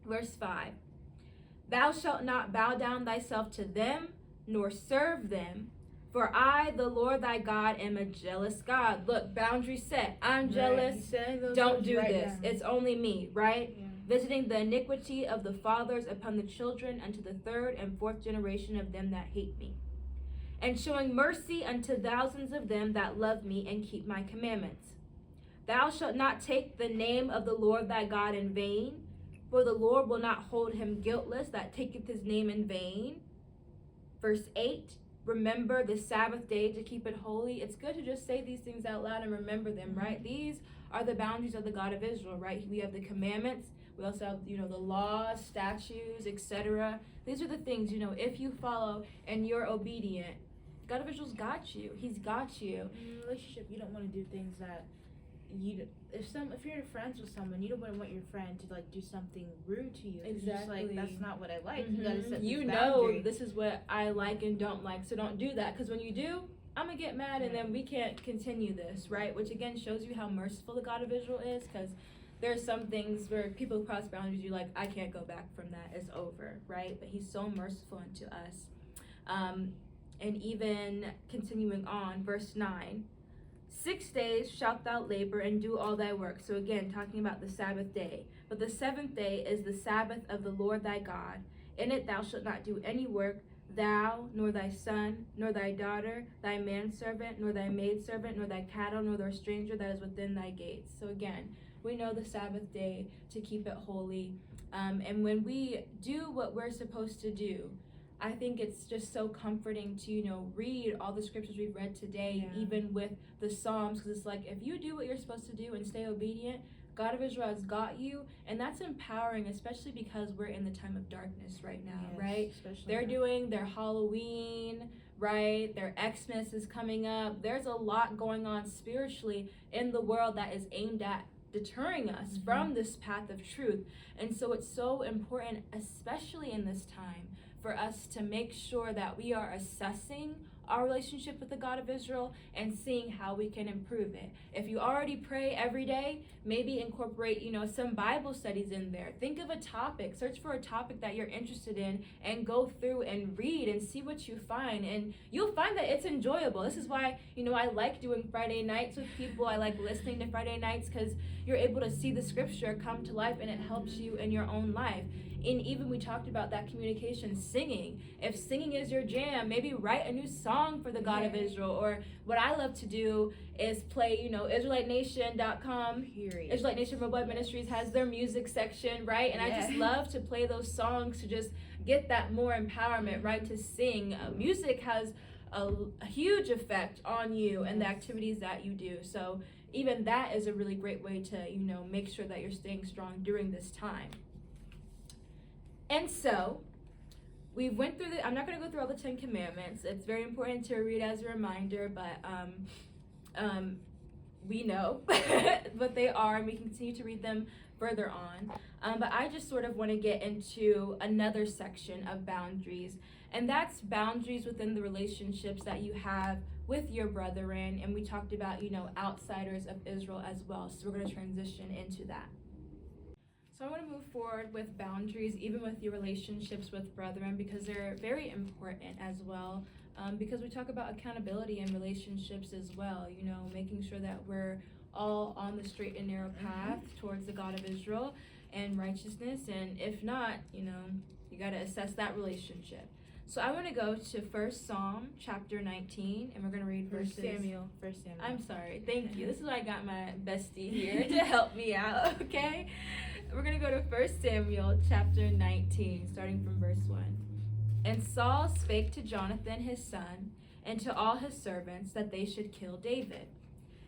Verse 5. Thou shalt not bow down thyself to them, nor serve them, for I, the Lord thy God, am a jealous God. Look, boundary set. I'm jealous. Don't do this. It's only me, right? Yeah. Visiting the iniquity of the fathers upon the children unto the third and fourth generation of them that hate me, and showing mercy unto thousands of them that love me and keep my commandments. Thou shalt not take the name of the Lord thy God in vain, for the Lord will not hold him guiltless that taketh his name in vain. Verse 8, remember the Sabbath day to keep it holy. It's good to just say these things out loud and remember them, right? These are the boundaries of the God of Israel, right? We have the commandments. We also have, the laws, statutes, etc. These are the things, if you follow and you're obedient, God of Israel's got you. He's got you. In a relationship, you don't want to do things that if you're friends with someone, you don't want your friend to like do something rude to you. Exactly. It's just like, that's not what I like. You gotta set this boundary. This is what I like and don't like, so don't do that, because when you do, I'm gonna get mad and then we can't continue this, right? Which again shows you how merciful the God of Israel is, because there's some things where people cross boundaries, you're like, I can't go back from that, it's over, right? But he's so merciful unto us. And even continuing on, verse 9, 6 days shalt thou labor and do all thy work. So again, talking about the Sabbath day. But the seventh day is the Sabbath of the Lord thy God. In it thou shalt not do any work, thou, nor thy son, nor thy daughter, thy manservant, nor thy maidservant, nor thy cattle, nor thy stranger that is within thy gates. So again, we know the Sabbath day to keep it holy. And when we do what we're supposed to do, I think it's just so comforting to, read all the scriptures we've read today, even with the Psalms, because it's like, if you do what you're supposed to do and stay obedient, God of Israel has got you, and that's empowering, especially because we're in the time of darkness right now, right? They're doing their Halloween, right? Their Xmas is coming up. There's a lot going on spiritually in the world that is aimed at deterring us from this path of truth. And so it's so important, especially in this time, for us to make sure that we are assessing our relationship with the God of Israel and seeing how we can improve it. If you already pray every day, maybe incorporate, some Bible studies in there. Think of a topic, search for a topic that you're interested in and go through and read and see what you find. And you'll find that it's enjoyable. This is why, I like doing Friday nights with people. I like listening to Friday nights, because you're able to see the scripture come to life and it helps you in your own life. And even we talked about that communication, singing. If singing is your jam, maybe write a new song song for the God of Israel. Or what I love to do is play, IsraeliteNation.com. Israelite Nation Worldwide Ministries has their music section, right? And I just love to play those songs to just get that more empowerment, right? To sing. Music has a huge effect on you and the activities that you do. So even that is a really great way to, make sure that you're staying strong during this time. And so we went through I'm not going to go through all the 10 commandments. It's very important to read as a reminder, but we know what they are, and we can continue to read them further on. But I just sort of want to get into another section of boundaries, and that's boundaries within the relationships that you have with your brethren. And we talked about, outsiders of Israel as well. So we're going to transition into that. So I want to move forward with boundaries, even with your relationships with brethren, because they're very important as well. Because we talk about accountability in relationships as well, making sure that we're all on the straight and narrow path towards the God of Israel and righteousness. And if not, you got to assess that relationship. So I want to go to 1 Psalm chapter 19, and we're going to read verses. 1 Samuel. I'm sorry. Thank you. This is why I got my bestie here to help me out, okay? We're going to go to 1 Samuel chapter 19, starting from verse 1. And Saul spake to Jonathan his son, and to all his servants, that they should kill David.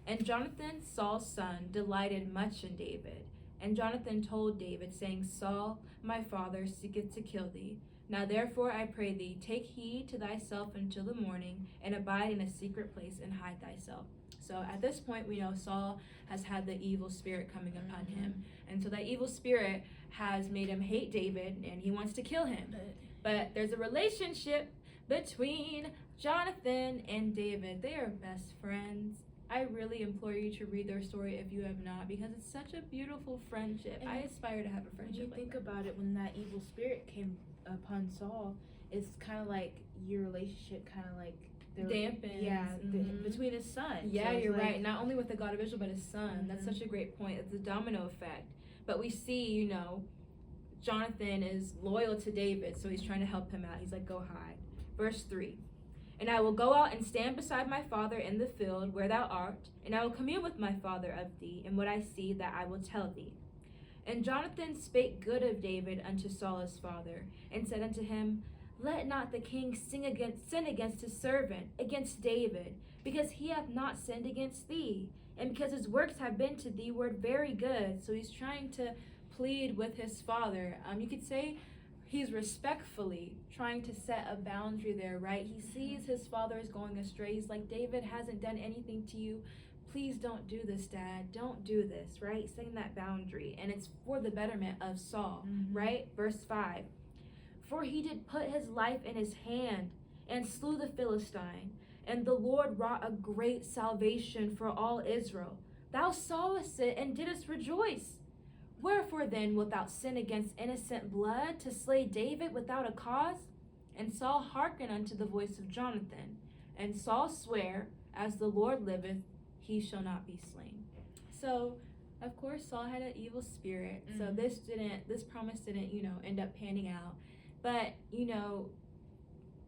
And Jonathan, Saul's son, delighted much in David. And Jonathan told David, saying, Saul, my father, seeketh to kill thee. Now therefore I pray thee, take heed to thyself until the morning, and abide in a secret place, and hide thyself. So at this point, we know Saul has had the evil spirit coming upon him. And so that evil spirit has made him hate David, and he wants to kill him. But there's a relationship between Jonathan and David. They are best friends. I really implore you to read their story if you have not, because it's such a beautiful friendship. And I aspire to have a friendship like that. When you think about it, when that evil spirit came upon Saul, it's kind of like your relationship dampens. Yeah, between his son. Yeah, so you're right. Not only with the God of Israel, but his son. That's such a great point. It's a domino effect. But we see, Jonathan is loyal to David, so he's trying to help him out. He's like, go hide. Verse 3. And I will go out and stand beside my father in the field where thou art, and I will commune with my father of thee, and what I see that I will tell thee. And Jonathan spake good of David unto Saul his father, and said unto him, Let not the king sin against his servant, against David, because he hath not sinned against thee, and because his works have been to thee word very good. So he's trying to plead with his father. You could say he's respectfully trying to set a boundary there, right? He sees his father is going astray. He's like, David hasn't done anything to you. Please don't do this, Dad. Don't do this, right? Setting that boundary. And it's for the betterment of Saul, right? Verse 5. For he did put his life in his hand, and slew the Philistine. And the Lord wrought a great salvation for all Israel. Thou sawest it, and didst rejoice. Wherefore then wilt thou sin against innocent blood, to slay David without a cause? And Saul hearkened unto the voice of Jonathan. And Saul sware, As the Lord liveth, he shall not be slain. So, of course, Saul had an evil spirit. So this promise didn't, end up panning out. But,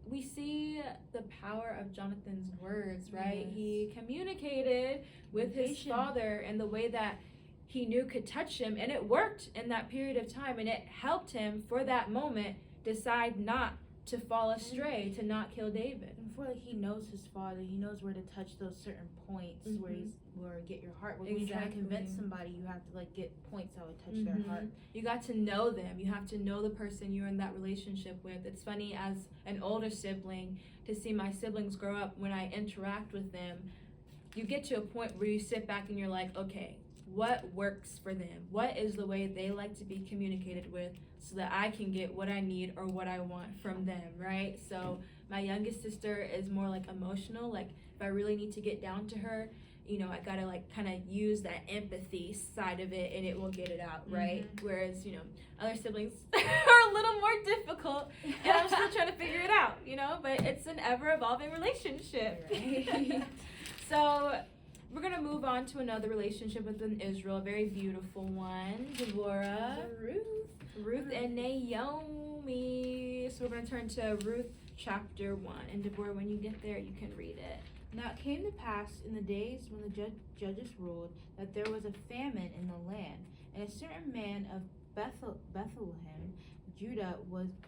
we see the power of Jonathan's words, right? Yes. He communicated with his father in the way that he knew could touch him, and it worked in that period of time, and it helped him for that moment decide not to fall astray, to not kill David. And for he knows his father, he knows where to touch those certain points where get your heart. When you try to convince somebody, you have to get points that would touch their heart. You got to know them. You have to know the person you're in that relationship with. It's funny, as an older sibling, to see my siblings grow up. When I interact with them, you get to a point where you sit back and you're like, okay, what works for them? What is the way they like to be communicated with, so that I can get what I need or what I want from them, right? So my youngest sister is more emotional. If I really need to get down to her, I gotta kind of use that empathy side of it, and it will get it out, right? Whereas, other siblings are a little more difficult, and I'm still trying to figure it out, but it's an ever-evolving relationship. Right. So we're going to move on to another relationship within Israel, a very beautiful one. Deborah. Ruth and Naomi. so we're going to turn to Ruth chapter 1. And Deborah, when you get there, you can read it. Now it came to pass in the days when the judges ruled that there was a famine in the land, and a certain man of Bethlehem, Judah,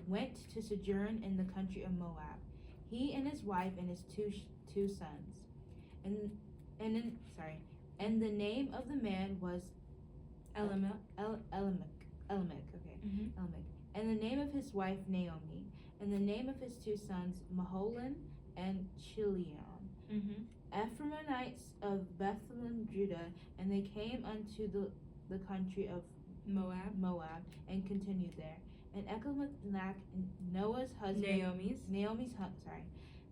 went to sojourn in the country of Moab, he and his wife and his two sons. And the name of the man was Elimelech. Elimelech. And the name of his wife Naomi, and the name of his two sons Mahlon and Chilion. Ephraimites of Bethlehem, Judah, and they came unto the country of Moab, and continued there. And Elimelech, Noah's husband,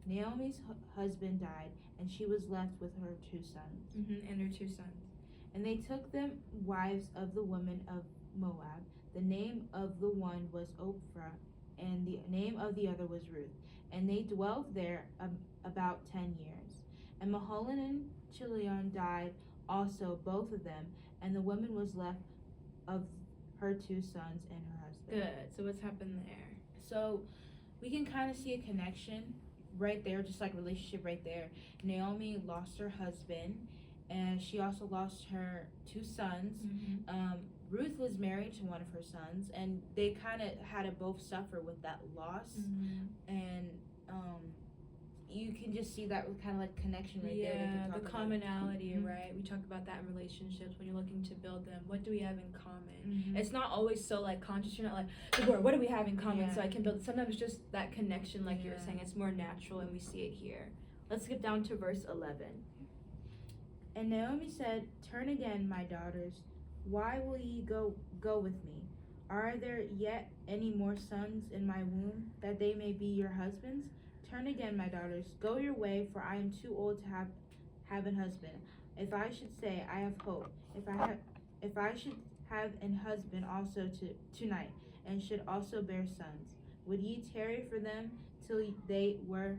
Naomi's husband died, and she was left with her two sons. And her two sons. And they took them wives of the women of Moab. The name of the one was Ophrah, and the name of the other was Ruth. And they dwelt there about 10 years. And Mahlon and Chilion died also, both of them, and the woman was left of her two sons and her husband. Good. So what's happened there? So we can kind of see a connection right there, just like relationship right there. Naomi lost her husband, and she also lost her two sons. Ruth was married to one of her sons, and they kind of had to both suffer with that loss. And you can just see that kind of like connection right there. Yeah, the commonality, right? We talk about that in relationships when you're looking to build them. What do we have in common? It's not always so like conscious. You're not like, Deborah, what do we have in common so I can build? Sometimes it's just that connection, like you were saying. It's more natural, and we see it here. Let's skip down to verse 11. And Naomi said, "Turn again, my daughters. Why will ye go with me? Are there yet any more sons in my womb, that they may be your husbands? Turn again, my daughters. Go your way, for I am too old to have an husband. If I should say, I have hope. If I should have an husband also tonight, and should also bear sons, would ye tarry for them till they were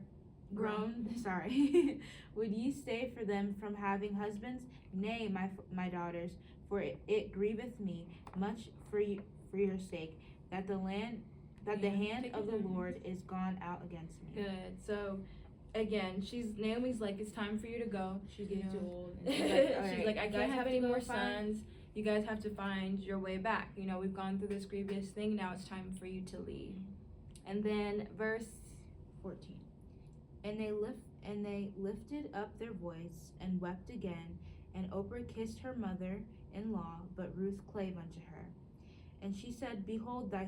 grown? Would ye stay for them from having husbands? Nay, my daughters, for it grieveth me much for your sake, that the hand of the Lord is gone out against me." Good. So again, Naomi's like, it's time for you to go. She's getting too old. She's like, I can't have any more sons. You guys have to find your way back. We've gone through this grievous thing. Now it's time for you to leave. And then verse 14. And they lifted up their voice and wept again. And Oprah kissed her mother-in-law, but Ruth clave unto her. And she said, Behold, thy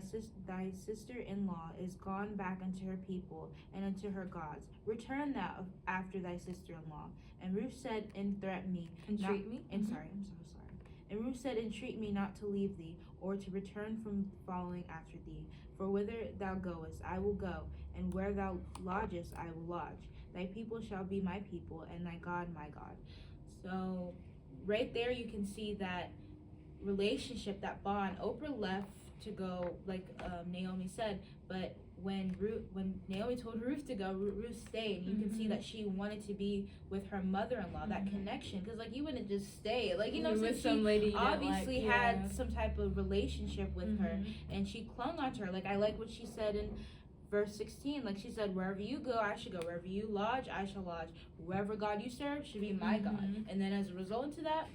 sister-in-law is gone back unto her people and unto her gods. Return thou after thy sister-in-law. And Ruth said, Entreat me. Entreat me? I'm so sorry. And Ruth said, Entreat me not to leave thee, or to return from following after thee. For whither thou goest, I will go, and where thou lodgest, I will lodge. Thy people shall be my people, and thy God my God. So right there you can see that relationship, that bond. Oprah left to go, like Naomi said, but when Naomi told Ruth to go, Ruth stayed. You can see that she wanted to be with her mother-in-law, that connection, because like you wouldn't just stay, like with so some lady she obviously had some type of relationship with her, and she clung onto her. Like I like what she said in verse 16, like she said, wherever you go, I should go. Wherever you lodge, I shall lodge. Whoever God you serve should be my God. And then as a result of that,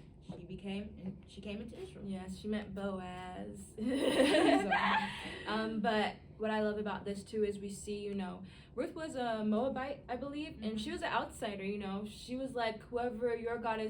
she came into Israel. Yes, she met Boaz. But what I love about this too is we see, Ruth was a Moabite, I believe, and she was an outsider. She was like, whoever your God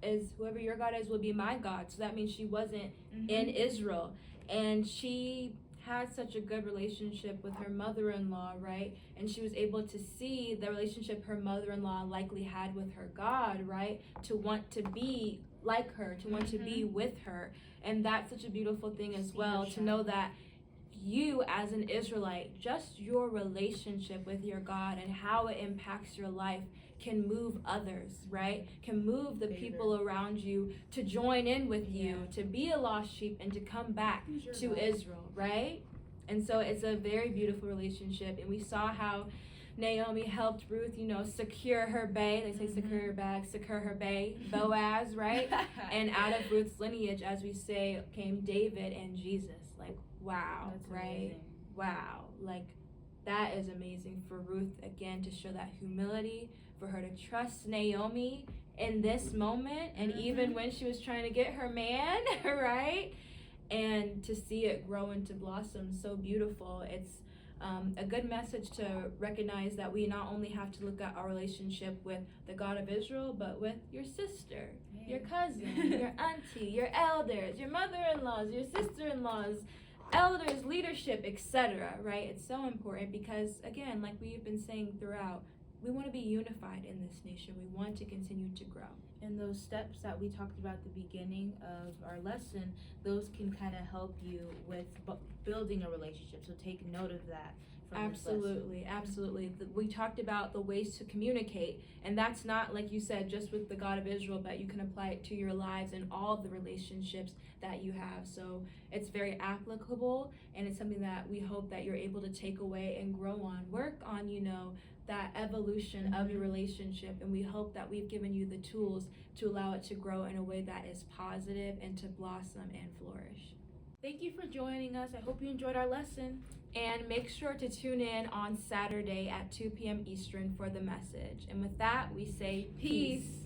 is will be my God. So that means she wasn't in Israel, and she had such a good relationship with her mother-in-law, right? And she was able to see the relationship her mother-in-law likely had with her God, right? To want to be like her, to want to be with her. And that's such a beautiful thing as well, to know that you as an Israelite, just your relationship with your God and how it impacts your life can move others, right? Can move the people around you to join in with you, to be a lost sheep and to come back to Israel, right? And so it's a very beautiful relationship. And we saw how Naomi helped Ruth, secure her bae. They say secure her bag, secure her bae, Boaz, right? And out of Ruth's lineage, as we say, came David and Jesus. Like, wow, that's right? amazing. Wow. Like, that is amazing for Ruth, again, to show that humility, for her to trust Naomi in this moment, and even when she was trying to get her man, right? And to see it grow into blossom so beautiful. It's a good message to recognize that we not only have to look at our relationship with the God of Israel, but with your sister, your cousin, your auntie, your elders, your mother-in-laws, your sister-in-laws, elders, leadership, etc. Right? It's so important because, again, like we've been saying throughout, we want to be unified in this nation. We want to continue to grow. And those steps that we talked about at the beginning of our lesson, those can kind of help you with building a relationship. So take note of that. Absolutely. We talked about the ways to communicate, and that's not, like you said, just with the God of Israel, but you can apply it to your lives and all of the relationships that you have. So it's very applicable, and it's something that we hope that you're able to take away and grow on. Work on, that evolution of your relationship, and we hope that we've given you the tools to allow it to grow in a way that is positive and to blossom and flourish. Thank you for joining us. I hope you enjoyed our lesson. And make sure to tune in on Saturday at 2 p.m. Eastern for the message. And with that, we say peace.